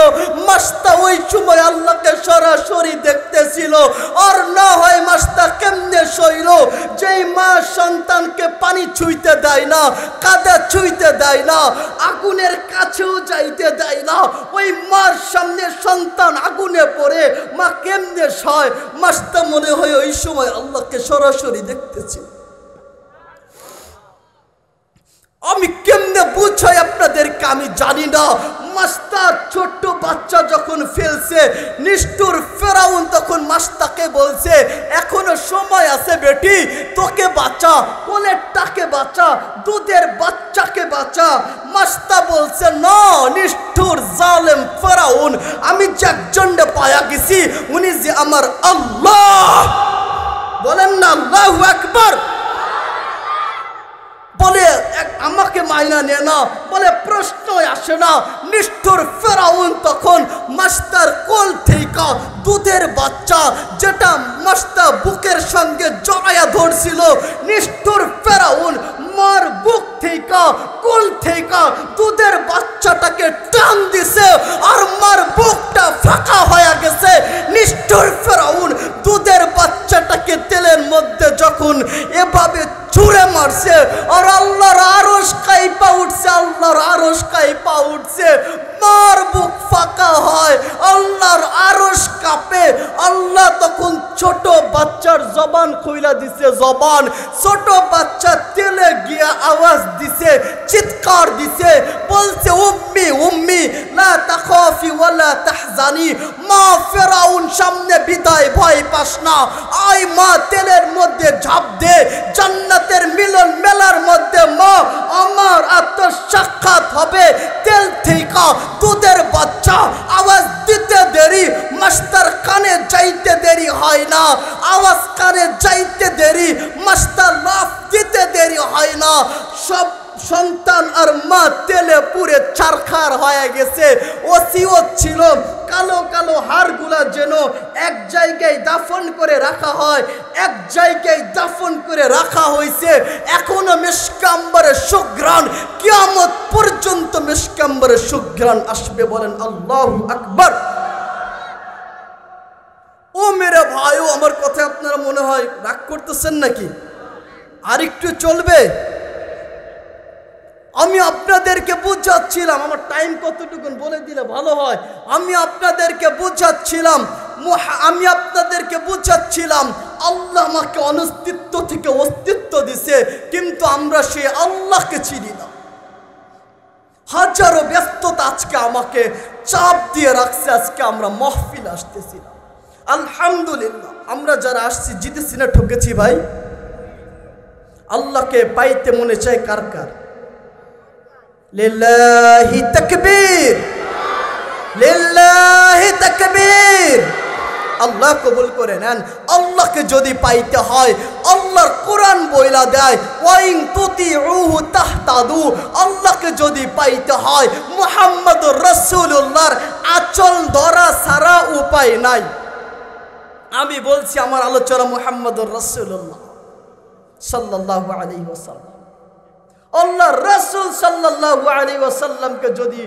মাস্টার ওই সময় আল্লাহকে সরাসরি দেখতেছিল। আর না হয় মাস্টার কেমনে সইল, যেই মা সন্তানকে পানি ছুঁইতে দেয় না, কাদা ছুঁইতে দেয় না, আগুনের কাছেও যাইতে দেয় না, ওই মার সামনে সন্তান আগুনে পড়ে মা কেমনে সয়। মাস্টার মনে হয় ওই সময় আল্লাহকে সরাসরি দেখতেছি। আমি কেমনে বুঝাই আপনাদেরকে আমি জানি না। মাস্টার ছোট্ট বাচ্চা যখন ফেলছে, নিষ্ঠুর ফেরাউন তখন মাস্টারকে বলছে এখনো সময় আছে বেটি, তোকে বাঁচা, কোলেরটাকে বাঁচা, দুধের বাচ্চাকে বাঁচা। মাস্টার বলছে না, নিষ্ঠুর জালেম ফেরাউন, আমি যে একজনকে পায়া গেছি উনি যে আমার আল্লাহ। বলেন না আল্লাহু আকবার। বলে আমাকে মাইনা নে না, বলে প্রশ্নই আসে না। নিষ্ঠুর ফেরাউন তখন মাস্টার কোল থেকে দুধের বাচ্চা যেটা মাস্টার বুকের সঙ্গে জড়াইয়া ধরছিল, নিষ্ঠুর ফেরাউন মার বুক থেকে কোল থেকে দুধের বাচ্চাটাকে টান দিছে, আর মার বুকটা ফাঁকা হয়ে গেছে। নিষ্ঠুর ফেরাউন দুধের বাচ্চাটাকে তেলের মধ্যে যখন এভাবে ছুঁড়ে মারছে, আর আল্লাহর আরশ কাঁপা উঠছে, আল্লাহর আরশ কাঁপা উঠছে। মার বুক ফাঁকা হয়, আল্লাহর আরশ কাঁপে। আল্লাহ তখন ছোট বাচ্চার জবান খুইলা দিছে, জবান। ছোট বাচ্চা তেলে গিয়া আওয়াজ দিছে, চিৎকার দিছে, বলছে উম্মি উম্মি লা তাখাফি ওয়ালা তাহজানি। মা ফেরাউন সামনে বিদায়, ভয় পাস না, আয় মা তেলের মধ্যে ঝাঁপ দে, জান্নাতের মিলন মেলার মধ্যে মা আমার আত্মসাক্ষাৎ হবে। তেল থেকে দুধের বাচ্চা আওয়াজ দিতে দেরি, মাস্টার কানে যাইতে দেরি হয় না, আওয়াজ কানে যাইতে দেরি, মাস্টার লাফ দিতে দেরি হয় না। সব সন্তান আর মা তেলে পুরে ছারখার হয়ে গেছে। ওসিয়ত ছিল কালো কালো হাড়গুলা যেন এক জায়গায় দাফন করে রাখা হয়, এক জায়গায় দাফন করে রাখা হয়েছে। এখনো মিশকাম্বরের সুঘ্রাণ, কিয়ামত পর্যন্ত মিশকাম্বরের সুঘ্রাণ আসবে। বলেন আল্লাহু আকবার। ও মেরে ভাইও, আমার কথা আপনারা মনে হয় রাগ করতেছেন নাকি? আর একটু চলবে? আমি আপনাদেরকে বুঝাচ্ছিলাম, আমার টাইম কতটুকু বলে দিলে ভালো হয়। আমি আপনাদেরকে বুঝাচ্ছিলাম আল্লাহ আমাকে অনস্তিত্ব থেকে অস্তিত্ব দিছে, কিন্তু আমরা সেই আল্লাহকে চিনি না। হাজারো ব্যস্ততা আজকে আমাকে চাপ দিয়ে রাখছে, আজকে আমরা মাহফিল আসতেছি না। আলহামদুলিল্লাহ আমরা যারা আসছি জিতেছি না ঠকেছি ভাই? আল্লাহকে পাইতে মনে চায় কার কার? লিল্লাহি তাকবীর, লিল্লাহি তাকবীর। আল্লাহ কবুল করে নেন। আল্লাহকে যদি পাইতে হয়, আল্লাহর কোরআন বইলা দেয় ওয়াইন তুতিউহু তাহতাদু। আল্লাহকে যদি পাইতে হয়, মুহাম্মদুর রাসূলুল্লাহর আঁচল ধরা ছাড়া উপায় নাই। আমি বলছি আমার আলোচনা মুহাম্মদুর রাসূলুল্লাহ সাল্লাল্লাহু আলাইহি ওয়াসাল্লাম। আল্লাহ রাসূল সাল্লাল্লাহু আলাইহি ওয়াসাল্লামকে যদি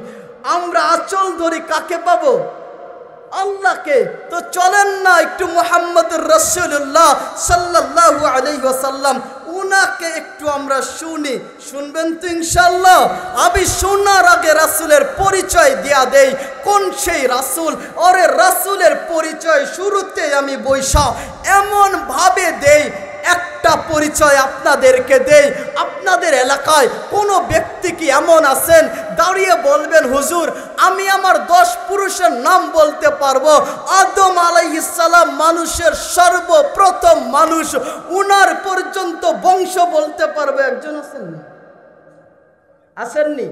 আমরা আঁচল ধরি, কাকে পাবো? আল্লাহকে। তো চলেন না একটু মুহাম্মদুর রাসূলুল্লাহ সাল্লাল্লাহু আলাইহি ওয়াসাল্লাম উনাকে একটু আমরা শুনি। শুনবেন তো ইনশাআল্লাহ? আমি শোনার আগে রাসূলের পরিচয় দেয়া দেই। কোন সেই রাসূল? ওরে রাসূলের পরিচয় শুরুতে আমি বৈশা এমন ভাবে দেই একটা পরিচয় আপনাদেরকে দেই। আপনাদের এলাকায় কোনো ব্যক্তি কি এমন আছেন দাঁড়িয়ে বলবেন হুজুর আমি আমার 10 পুরুষের নাম বলতে পারবো? আদম আলাইহিস সালাম মানুষের সর্বপ্রথম মানুষ, উনার পর্যন্ত বংশ বলতে পারবে একজন আছেননি? আসেননি?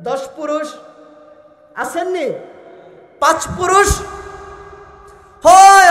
10 পুরুষ আসেননি? 5 পুরুষ? হয়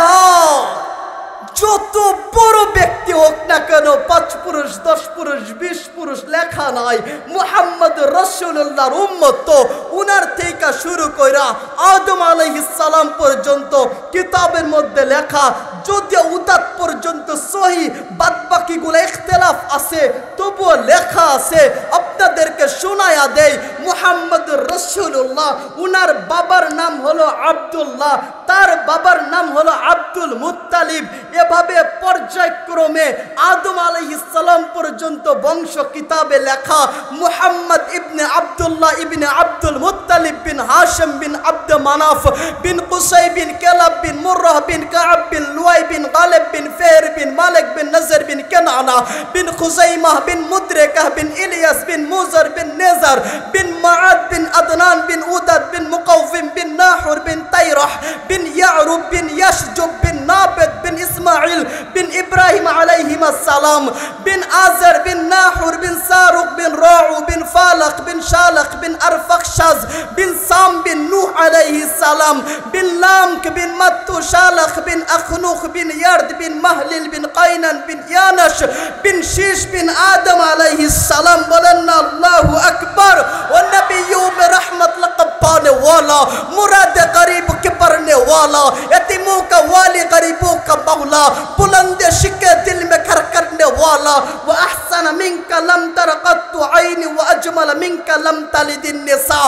যত বড় ব্যক্তি হোক না কেন 5 পুরুষ 10 পুরুষ 20 পুরুষ লেখা নাই। মুহাম্মদ রাসূলুল্লাহর উম্মত তো উনার থেকে শুরু কইরা আদম আলাইহিস সালাম পর্যন্ত কিতাবের মধ্যে লেখা, যদিও উদাত পর্যন্ত সহি, বাদবাকিগুলো ইখতিলাফ আছে, তবুও লেখা আছে। আপনাদেরকে শোনায়া দেই, মুহাম্মদ রাসূলুল্লাহ উনার বাবার নাম হলো আব্দুল্লাহ, তার বাবার নাম হলো আব্দুল মুত্তালিব। এভাবে পর্যায়ক্রমে আদম আলাইহিস সালাম পর্যন্ত বংশ কিতাবে লেখা। মুহাম্মদ ইবনে আব্দুল্লাহ ইবনে আব্দুল মুত্তালিব বিন হাশিম বিন আব্দ মানাফ বিন কুসাই বিন কেলাব বিন মুররাহ বিন কাআব বিন লুয়াই বিন গালিব বিন ফের বিন মালিক বিন নজর বিন কেনানা বিন খুজাইমাহ বিন মুদ্রিকাহ বিন ইলিয়াস বিন মুজার বিন নেজার বিন মাআদ বিন আদনান বিন উদাদ বিন মুকাউফিম বিন নাহুর বিন তাইরাহ বিন ইয়ারুব বিন ইয়াশজুব বিন নাবিদ বিন ইসমাইল বিন ইব্রাহিম আলাইহিমাস সালাম বিন আজার বিন নাহুর বিন সারুক বিন রাউ বিন ফালাক বিন শালাক বিন আরফাকশাজ বিন সাম বিন নূহ আলাইহিস সালাম বিন লামক বিন মাত্তু শালাক বিন আখনুখ বিন ইয়ারদ বিন মাহলিল বিন কাইনান বিন ইয়ানাশ বিন শীশ বিন আদম আলাইহিস সালাম। বলেন না আল্লাহু আকবার। ও নবিয়্যু মে রহমত লকব পানে ওয়ালা, মুরাদ গরিব के पढ़ने वाला, यतीमों का वाली गरीबों का मौला, बुलंद शिके दिल में घर करने वाला, वो अहसन मिनका लम तरक़त्तु आइनी व अजमल मिनका लम तलिदिन निसा।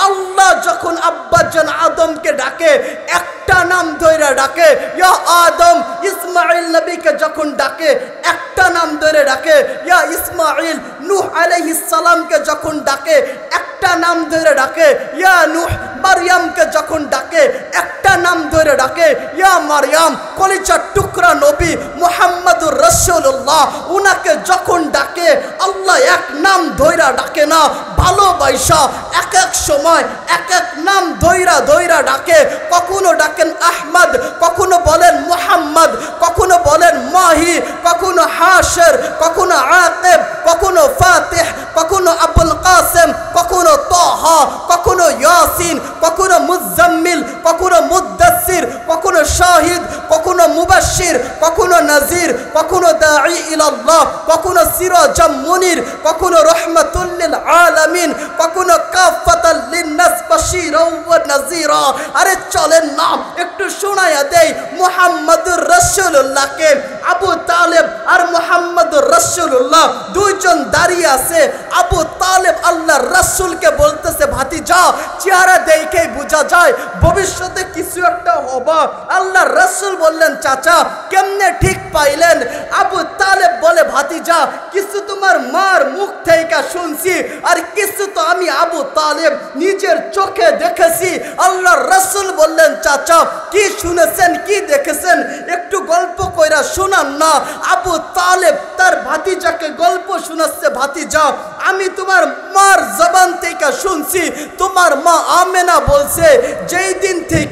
अल्लाह যখন আব্বাজান আদমকে ডাকে একটা নাম ধরে ডাকে, ইয়া আদম। ইসমাইল নবীকে যখন ডাকে একটা নাম ধরে ডাকে, ইয়া ইসমাইল। নূহ আলাইহিস সালামকে যখন ডাকে একটা নাম ধরে ডাকে, ইয়া নূহ। মারইয়ামকে যখন ডাকে একটা নাম ধরে ডাকে, ইয়া মারইয়াম। কলিজার টুকরা নবী মুহাম্মদুর রাসূলুল্লাহ উনাকে যখন ডাকে আল্লাহ এক নাম ধইরা ডাকে না, ভালোবাসা এক এক সময় এক এক নাম ধইরা ধইরা ডাকে। কখনো ডাকেন আহমদ, কখনো বলেন মুহাম্মদ, কখনো বলেন মাহি, কখনো হাশর, কখনো আকিব, কখনো ফাতিহ, কখনো আবুল কাসিম, কখনো তাহা, কখনো ইয়াসিন, কখনো মুজাম্মিল, কখনো মুদ্দাসির, কখনো শাহিদ, কখনো মুবাশশির, কখনো নাজির, কখনো দাঈ ইলাল্লাহ, কখনো সিরাজাম মুনির, কখনো রাহমাতুল লিল আলামিন, কখনো কাফাতাল লিন্নাস বাশীরা ওয়া নাযীরা। আরে চলেন না একটু শোনায়া দেই মুহাম্মদুর রাসূলুল্লাহকে। আবু তালেব আর মুহাম্মদুর রাসূলুল্লাহ দুইজন দাঁড়িয়ে আছে। আবু তালেব আল্লাহর রাসূলকে বলতেছে ভাতিজা, চেহারা দেখেই বোঝা যায় ভবিষ্যতে কিছু একটা হবে। আল্লাহর রাসূল বললেন চাচা কেমনে ঠিক পাইলেন? আবু তালেব বলে ভাতিজা কিছু তোমার মার মুখ থেকে শুনছি, আর কিছু তো আমি আবু তালেব নিজের চোখে দেখেছি। আল্লাহর রাসূল বললেন চাচা কি শুনেছেন কি দেখেছেন একটু গল্প কইরা শোনান না। আবু তালেব তার ভাতিজাকে গল্প শোনাচ্ছে, ভাতিজা আমি তোমার মার জবান থেকে শুনছি, তোমার মা আমেনা বলছে যেই দিন থেকে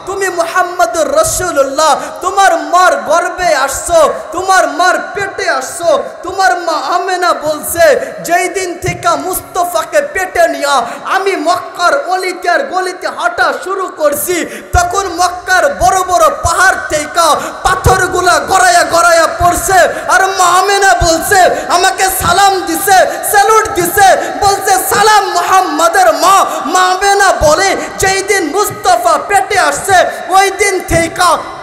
তুমি মুহাম্মদুর রাসূলুল্লাহ তোমার মার গর্ভে আসছো, তোমার মার পেটে আসছো, তোমার মা আমেনা বলছে যেই দিন থেকে মুস্তাফাকে পেটে নিয়া আমি মক্কার অলিতে আর গলিতে হাঁটা শুরু করছি, তখন মক্কার বড় বড় পাহাড় থেকে পাথরগুলা গড়াইয়া গড়াইয়া পড়ছে। আর মা আমেনা বলছে আমাকে সালাম দিছে, স্যালুট দিছে, বলছে সালাম মুহাম্মাদের মা। মা আমেনা বলে যেই দিন মুস্তাফা পেটে আসছে ওই দিন থেকে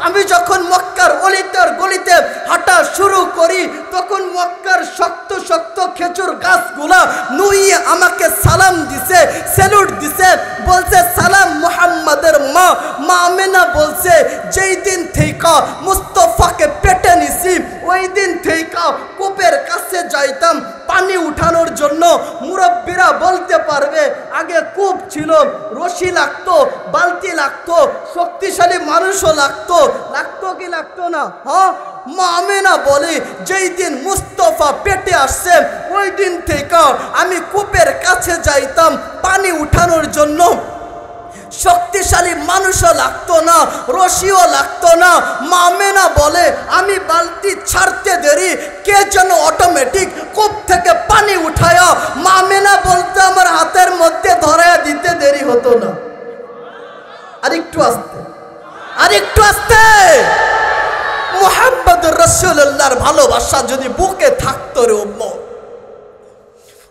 আমি যখন মক্কার অলিতে আর গলিতে হাঁটা শুরু করি তখন মক্কার শক্ত শক্ত খেজুর গাছগুলা নুইয়ে আমাকে সালাম দিছে, স্যালুট দিছে, বলছে সালাম মুহাম্মাদের মা মা আমেনা বলছে যেই দিন থেকে মুস্তাফাকে পেটে নিছি ওই দিন থেকে কূপের কাছে যাইতাম পানি উঠানোর জন্য। মুরব্বীরা বলতে পারবে আগে কূপ ছিল, রশি লাগতো, বালতি লাগতো, শক্তিশালী মানুষও লাগতো কি লাগতো না? হ্যাঁ, মা আমেনা বলে যেই দিন মুস্তাফা পেটে আসছে ওই দিন থেকে আমি কূপের কাছে যাইতাম পানি উঠানোর জন্য। শক্তিশালী মানুষও লাগতো না, রশিও লাগতো না। মা আমেনা বলে আমি বালতি ছাড়তে দেরি কে যেন অটোমেটিক কূপ থেকে পানি উঠায়া মা আমেনা বলতে আমার হাতের মধ্যে ধরায়া দিতে দেরি হতো না। আরেকটু আস্তে, আরেকটু আস্তে। মুহাম্মদুর রাসূলুল্লাহর ভালোবাসা যদি বুকে থাকতো রে উম্মত,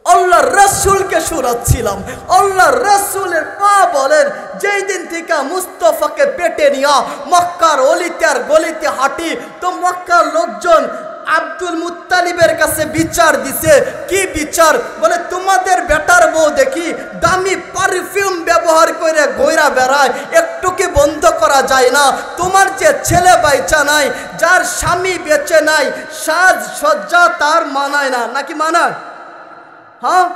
আল্লাহর রাসূলকে শুনাচ্ছিলাম। আল্লাহর রাসূলের মা বলেন যেই দিন থেকে মুস্তাফাকে পেটে নিয়া মক্কার অলিতে আর গলিতে হাঁটি তো মক্কার লোকজন আব্দুল মুত্তালিবের কাছে বিচার দিছে। কি বিচার? বলে তোমাদের বেটার বউ দেখি দামি পারফিউম ব্যবহার করে ঘোরা বেড়ায়, একটু কি বন্ধ করা যায় না? তোমার যে ছেলে বাইচা নাই, যার স্বামী বেঁচে নাই, সাজ সজ্জা তার মানায় না, নাকি মানায়? হ্যাঁ,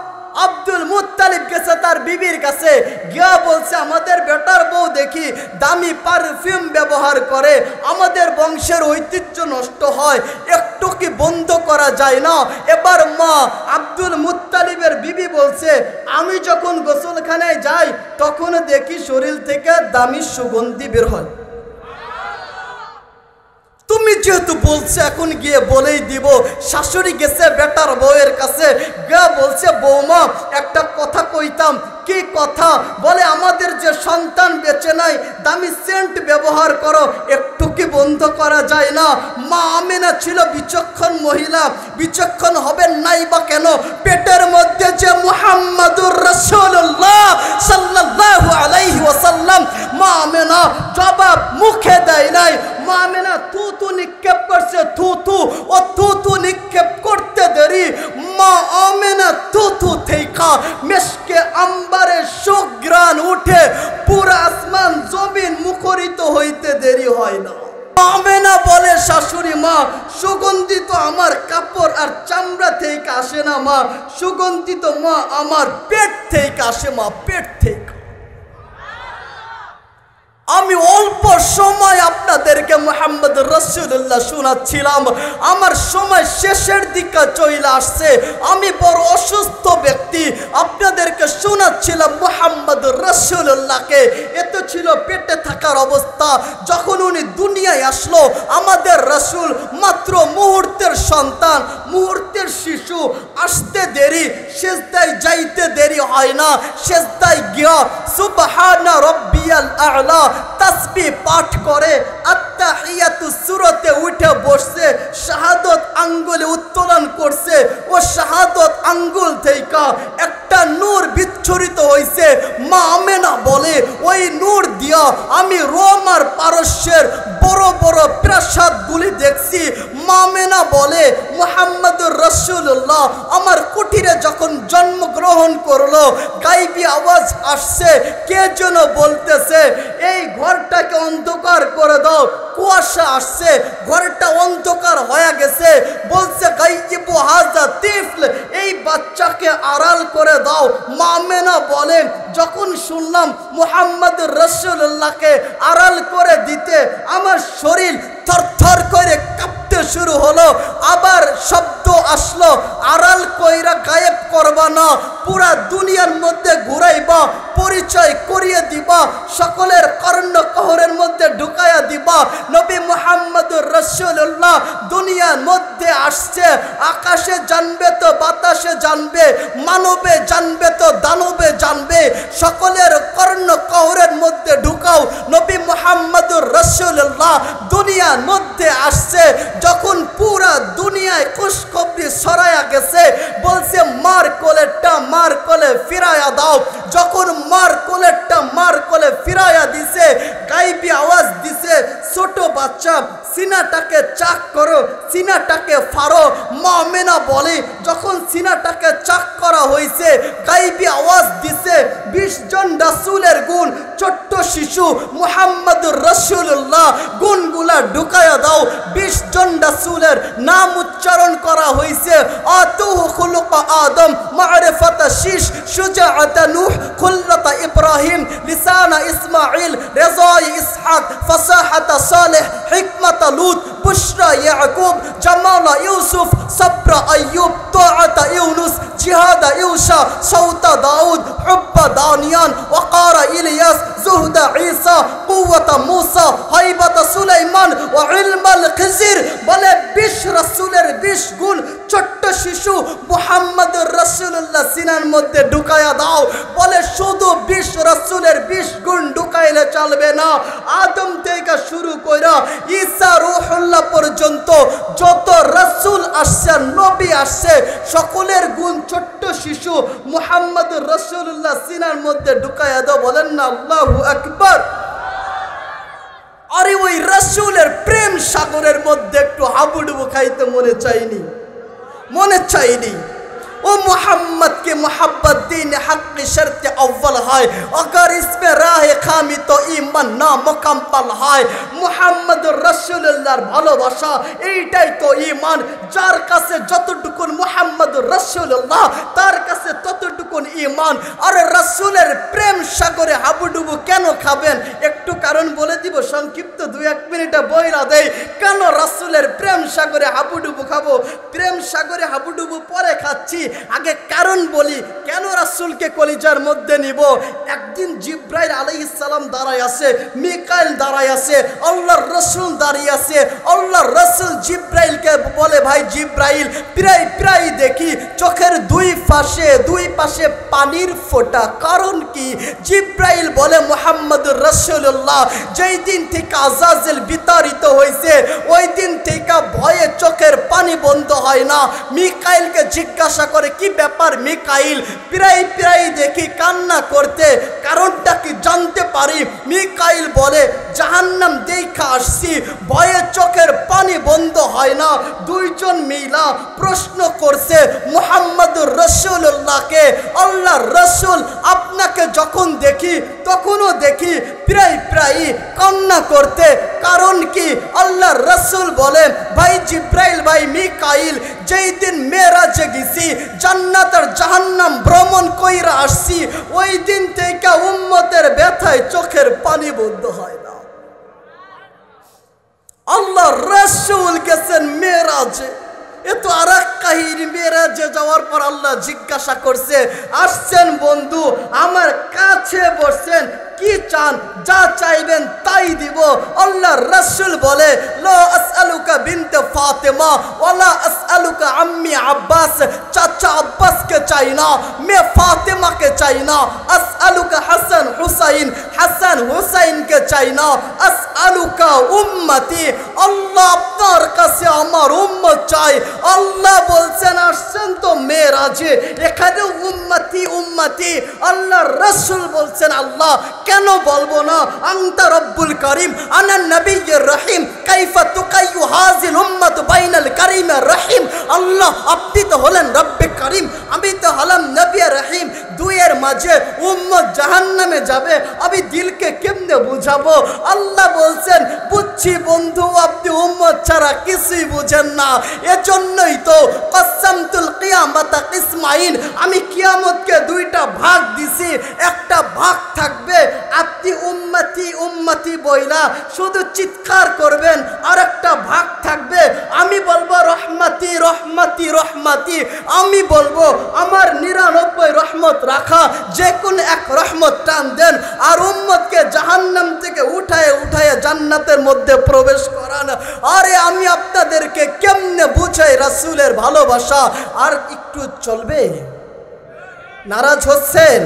আব্দুল মুত্তালিব গেছে তার বিবির কাছে, গিয়া বলছে আমাদের বেটার বউ দেখি দামি পারফিউম ব্যবহার করে, আমাদের বংশের ঐতিহ্য নষ্ট হয়, একটু কি বন্ধ করা যায় না? এবার মা আব্দুল মুত্তালিবের বিবি বলছে আমি যখন গোসলখানায় যাই তখন দেখি শরীর থেকে দামি সুগন্ধি বের হয়। তুমি যেহেতু বলছো এখন গিয়ে বলেই দিব। শাশুড়ি গেছে বেটার বউয়ের কাছে, গিয়া বলছে বৌমা একটা কথা কইতাম। কি কথা? বলে আমাদের যে সন্তান বেঁচে নাই দামি সেন্ট ব্যবহার করো, একটু কি বন্ধ করা যায় না? মা আমেনা ছিল বিচক্ষণ মহিলা, বিচক্ষণ হবেন নাই বা কেন? পেটের মধ্যে যে মুহাম্মাদুর রাসূলুল্লাহ সাল্লাল্লাহু আলাইহি ওয়াসাল্লাম, মা আমেনা জবাব মুখে দেয় নাই। মা আমেনা থুতু নিক্ষেপ করছে, থুতু ও থুতু নিক্ষেপ করতে দেরি মা আমেনা থুতু থেকে মেশকে আম্বারের সুঘ্রাণ উঠে পুরা আসমান জমিন মুখরিত হইতে দেরি হয় না। আমেনা বলে শাশুড়ি মা সুগন্ধিত আমার কাপড় আর চামড়া থেকে আসে না মা, সুগন্ধিত মা আমার পেট থেকে আসে মা, পেট থেকে। আমি অল্প সময় আপনাদেরকে মুহাম্মদুর রাসূলুল্লাহ শোনাচ্ছিলাম, আমার সময় শেষের দিকে চলে আসছে, আমি বড় অসুস্থ ব্যক্তি, আপনাদেরকে শোনাচ্ছিলাম মুহাম্মদুর রাসূলুল্লাহকে। এত ছিল পেটে থাকার অবস্থা। যখন উনি দুনিয়ায় আসলো আমাদের রাসূল মাত্র মুহূর্তের সন্তান, মুহূর্তের শিশু, আসতে দেরি, সিজদায় যাইতে দেরি হয় না, সিজদায় গিয়া সুবহানা রাব্বিয়াল আ'লা তাসবিহ পাঠ করে আত্তাহিয়াতু সূরাতে উঠে বসছে, শাহাদাত আঙ্গুলে উত্তোলন করছে, ও শাহাদাত আঙ্গুল থেকে একটা নূর বিচ্ছুরিত হইছে। মা আমেনা বলে ওই নূর দিয়া আমি রোম আর পারস্যের বড় বড় প্রাসাদগুলি দেখছি। মা আমেনা বলে মুহাম্মদুর রাসূলুল্লাহ আমার কুটিরে যখন জন্মগ্রহণ করলো গায়বী আওয়াজ আসছে, কে যেন বলতেছে এই ঘরটাকে অন্ধকার করে দাও, কুয়াশা আসছে, ঘরটা অন্ধকার হয়ে গেছে, বলছে গায়বু হাযা তিফল, এই বাচ্চাকে আড়াল করে দাও। মা আমেনা বলেন যখন শুনলাম মুহাম্মদুর রাসূলুল্লাহকে আড়াল করে দিতে আমার শরীর থরথর করে কাঁপতে শুরু হলো। আবার শব্দ আসলো আড়াল কইরা গায়েব করবা না, পুরা দুনিয়ার মধ্যে ঘুরাইবা, পরিচয় করিয়ে দিবা, সকলের কর্ণকহরের মধ্যে ঢুকাইয়া দিবা। নবী মুহাম্মদুর রাসূলুল্লাহ দুনিয়ার মধ্যে আসছে, আকাশে জানবে তো বাতাসে জানবে, মানবে জানবে তো দানবে জানবে, সকলের কর্ণকহরের মধ্যে ঢুকাও। নবী মুহাম্মদুর রাসূলুল্লাহ দুনিয়ার মধ্যে আসছে, যখন পুরা দুনিয়ায় খুশখবরি ছড়ায়া গেছে, বলছে মার কোলেরটা মার কোলে ফিরায়া দাও। যখন মার কোলেরটা মার কোলে ফিরায়া দিছে, গায়বী আওয়াজ দিছে ছোট বাচ্চা সিনাটাকে চাক করো, সিনাটাকে ফাড়ো। মা আমেনা বলে যখন সিনাটাকে চাক করা হয়েছে গায়বী আওয়াজ দিছে 20 জন রাসূলের গুণ ছোট্ট শিশু মুহাম্মদুর রাসূলুল্লাহ গুণগুলা ঢুকায়া দাও। 20 জন রাসূলের নাম উচ্চারণ করা হয়েছে। আতুহু খুলুকা আদম, মারিফাতা শীশ, শুজাআতা নূহ, খুল্লাতা ইব্রাহিম, লিসানা ইসমাঈল, রেজাই ইসহাক, ফাসাহাতা সালেহ, হিকমাতা লূত, বুশরা ইয়াকুব, জামালা ইউসুফ, সাবরা আইয়ুব, তাআতা ইউনুস, জিহাদা ইউশা, সাউতা দাউদ, হুব্বা দানিয়ান, ওয়াকারা ইলিয়াস, জুহদা ঈসা, কুওয়াতা মূসা, হাইবাতা সুলাইমান, ওয়া ইলমাল খিজির। বলে 20 রাসূলের 20 গুণ ছোট্ট শিশু মুহাম্মদুর রাসূলুল্লাহ সিনার মধ্যে ঢুকায়া দাও। বলে শুধু 20 রাসূলের 20 গুণ ঢুকাইলে চলবে না। আদম থেকে শুরু কইরা ঈসা রূহুল্লাহ পর্যন্ত যত রাসূল আসছে, নবী আসছে, সকলের গুণ ছোট্ট শিশু মুহাম্মদুর রাসূলুল্লাহ সিনার মধ্যে ঢুকায়া দাও। বলেন না আল্লাহু আকবার। আরে ওই রাসূলের প্রেম সাগরের মধ্যে একটু হাবুডুবু খাইতে মনে চাইনি? মনে চাইনি? ओ मोहम्मद के मोहब्बत दीन हक की शर्त अव्वल है, अगर इसमें राह खामी तो ईमान नामुकम्मल है। मोहम्मद रसूलुल्लाहर ভালোবাসা এইটাই তো ঈমান। যার কাছে যতটুকুন মোহাম্মদ রাসূলুল্লাহ তার কাছে ততটুকুন ঈমান। আর রাসূলের প্রেম সাগরে হাবুডুবু কেন খাবেন? একটু কারণ বলে দিব, সংক্ষিপ্ত 2-1 মিনিটে বইলা দেই কেন রাসূলের প্রেম সাগরে হাবুডুবু খাবো। প্রেম সাগরে হাবুডুবু পরে খাচ্ছি, আগে কারণ বলি কেন রাসূলকে কলিজার মধ্যে নিব। একদিন জিব্রাইল আলাইহিস সালাম দাঁড়ায় আছে, মিকাইল দাঁড়ায় আছে, আল্লাহর রাসূল দাঁড়িয়ে আছে। আল্লাহর রাসূল জিব্রাইলকে বলে, ভাই জিব্রাইল, প্রায় দেখি চোখের দুই পাশে পানির ফোঁটা, কারণ কি? জিব্রাইল বলে, মুহাম্মদুর রাসূলুল্লাহ যেই দিন থেকে আযাজিল বিতাড়িত হয়েছে ওই দিন থেকে ভয়ে চোখের পানি বন্ধ হয় না। মিকাইলকে জিজ্ঞাসা করে, কি ব্যাপার মিকাইল? প্রায় দেখি কান্না করতে, কারণটা কি জানতে পারি? মিকাইল বলে, জাহান্নাম দেখা আসছি, ভয়ে চোখের পানি বন্ধ হয় না। দুইজন মিলা প্রশ্ন করছে মুহাম্মদুর রাসূলুল্লাহকে, আল্লাহর রাসূল আপনাকে যখন দেখি তখনও দেখি প্রায় কান্না করতে, কারণ কি? আল্লাহর রাসূল বলে, ভাই জিব্রাইল, ভাই মিকাইল, যেই দিন মেরাজে গেছি, জান্নাত আর জাহান্নাম ভ্রমণ কইরা আসছি, ওই দিন থেকে উম্মতের ব্যথায় চোখের পানি বন্ধ হয় না। আল্লাহর রাসূল গেছেন মেরাজে। এ তো আর এক কাহিনী। মেরাজে যাওয়ার পর আল্লাহ জিজ্ঞাসা করছে, আসছেন বন্ধু, আমার কাছে বসছেন, কি চান? যা চাইবেন তাই দিব। আল্লাহর রাসূল বলে, লা আসআলুকা বিনতে ফাতেমা ওয়ালা আসআলুকা আম্মি আব্বাস, চাচা আব্বাসকে চাই না, মেয়ে ফাতেমাকে চাই না। আসআলুকা হাসান হুসাইনকে চাই না। আসআলুকা উম্মতি, আল্লাহ আপনার কাছে আমার উম্মত চাই। আল্লাহ বলছেন, আসছেন তো মেরাজে, এখানে উম্মতি। আল্লাহর রাসূল বলছেন, আল্লাহ কেন বলবো না? আনতা রব্বুল করিম আনা নবিয়্যুর রহিম, কাইফা তুকাইয়ু হাযিল উম্মাত বাইনাল কারিমের রহিম। আল্লাহ আপনি তো হলেন রব্বে করিম, আমি তো হলাম নবী রহিম। দুইয়ের মাঝে উম্মত জাহান্নামে যাবে, আমি দিলকে কেমনে বুঝাবো? আল্লাহ বলছেন, বুঝছি বন্ধু, আপনি উম্মত ছাড়া কিছুই বুঝেন না। এজন্যই তো কসসামতুল কিয়ামাতা কিসমাইন, আমি কিয়ামতকে দুইটা ভাগ দিছি। একটা ভাগ থাকবে আপনি উম্মতি বইলা শুধু চিৎকার করবেন, আর একটা ভাগ থাকবে আমি বলবো রহমতি। আমি বলবো আমার 99 রহমত রাখা, যে কোন এক রহমত টান দেন আর উম্মতকে জাহান্নাম থেকে উঠায় জান্নাতের মধ্যে প্রবেশ করান। আরে আমি আপনাদেরকে কেমনে বুঝাই রাসূলের ভালোবাসা? আর একটু চলবে? নারাজ হচ্ছেন?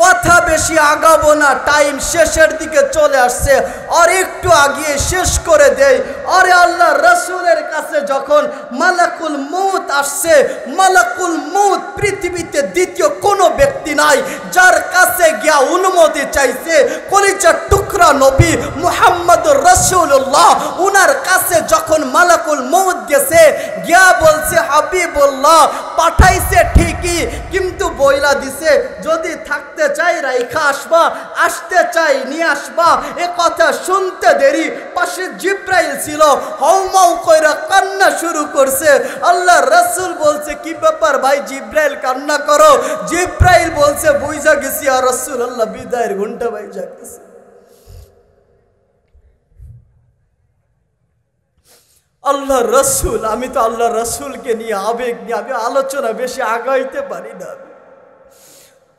কথা বেশি আগাবো না, টাইম শেষের দিকে চলে আসছে, আর একটু আগিয়ে শেষ করে দেই। আরে আল্লাহ রাসূলের কাছে যখন মালাকুল মউত আসছে, মালাকুল মউত পৃথিবীতে দ্বিতীয় কোনো ব্যক্তি নাই যার কাছে কাছে গিয়া অনুমতি চাইছে কলিজার টুকরা নবী মুহাম্মদুর রাসূলুল্লাহ উনার কাছে যখন মালাকুল মউত গেছে গিয়া বলছে হাবিবুল্লাহ পাঠাইছে ঠিকই কিন্তু বইলা দিছে যদি থাকতে চাই রাইখা আসবা আসতে চাই নিয়ে আসবা এ কথা শুনতে দেরি পাশে জিব্রাইল ছিল হাউমাউ কইরা কান্না শুরু করছে আল্লাহর রাসূল বলছে কি ব্যাপার ভাই জিব্রাইল কান্না করো জিব্রাইল বলছে বুঝা গেছি আর রাসূলুল্লাহ বিদায়ের ঘন্টা বাইজা গেছে আল্লাহর রাসূল আমি তো আল্লাহর রাসূলকে নিয়ে আবেগ নিয়ে আমি আলোচনা বেশি আগাইতে পারি না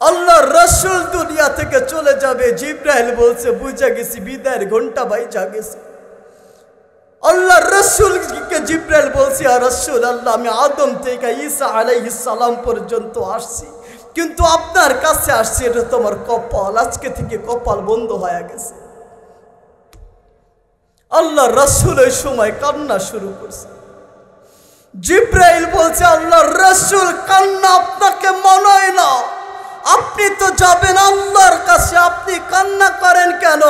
আল্লাহর রাসূল দুনিয়া থেকে চলে যাবে জিব্রাইল বলছে বুঝা গেছি বিদায়ের ঘন্টা বাইজা গেছে আল্লাহর রাসূলকে জিব্রাইল বলছে আর রাসূলুল্লাহ আমি আদম থেকে ঈসা আলাইহিস সালাম পর্যন্ত আসছি কিন্তু আপনার কাছে আসছি এটা তোমার কপাল আজকে থেকে কপাল বন্ধ হয়ে গেছে আল্লাহর রাসূল ওই সময় কান্না শুরু করছে জিব্রাইল বলছে আল্লাহর রাসূল কান্না আপনাকে মানায় না আপনি তো যাবেন আল্লাহর কাছে আপনি কান্না করেন কেন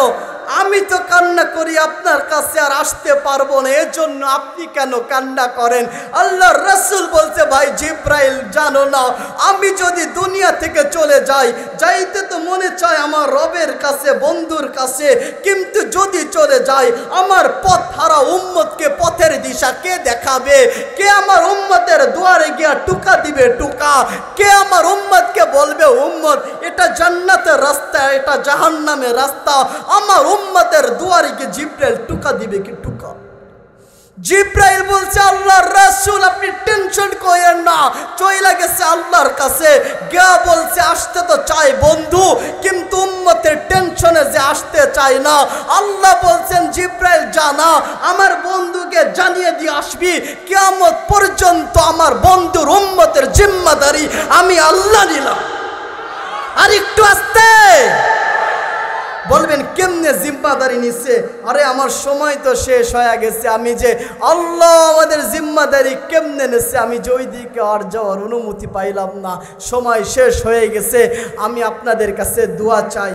আমি তো কান্না করি আপনার কাছে আর আসতে পারবো না এজন্য আপনি কেন কান্না করেন আল্লাহর রাসূল বলছে ভাই জিব্রাইল জানো না আমি যদি দুনিয়া থেকে চলে যাই যাইতে তো মনে চায় আমার রবের কাছে বন্ধুর কাছে কিন্তু যদি চলে যাই আমার পথ হারা উম্মতকে পথের দিশা কে দেখাবে কে আমার উম্মতের দুয়ারে গিয়া টুকা দিবে টুকা কে আমার উম্মতকে বলবে উম্মত এটা জান্নাতের রাস্তা এটা জাহান্নামের রাস্তা আমার উম্মতের দুয়ারে গিয়ে জিব্রাইল টুকা দিবে কি টুকা জিব্রাইল বলছে আল্লাহর রাসূল আপনি টেনশন করেন না চইলা গেছে আল্লাহর কাছে গিয়া বলছে আসতে তো চাই বন্ধু কিন্তু উম্মতের টেনশনে যে আসতে চায় না আল্লাহ বলছেন জিব্রাইল জানা আমার বন্ধুকে জানিয়ে দিয়ে আসবি কিয়ামত পর্যন্ত আমার বন্ধুর উম্মতের জিম্মাদারি আমি আল্লাহ নিলাম আর একটু আস্তে বলবেন কেমনে জিম্মাদারি নিচ্ছে আরে আমার সময় তো শেষ হয়ে গেছে আমি যে আল্লাহ আমাদের জিম্মাদারি কেমনে নিচ্ছে আমি যে ওই দিকে আর যাওয়ার অনুমতি পাইলাম না সময় শেষ হয়ে গেছে আমি আপনাদের কাছে দোয়া চাই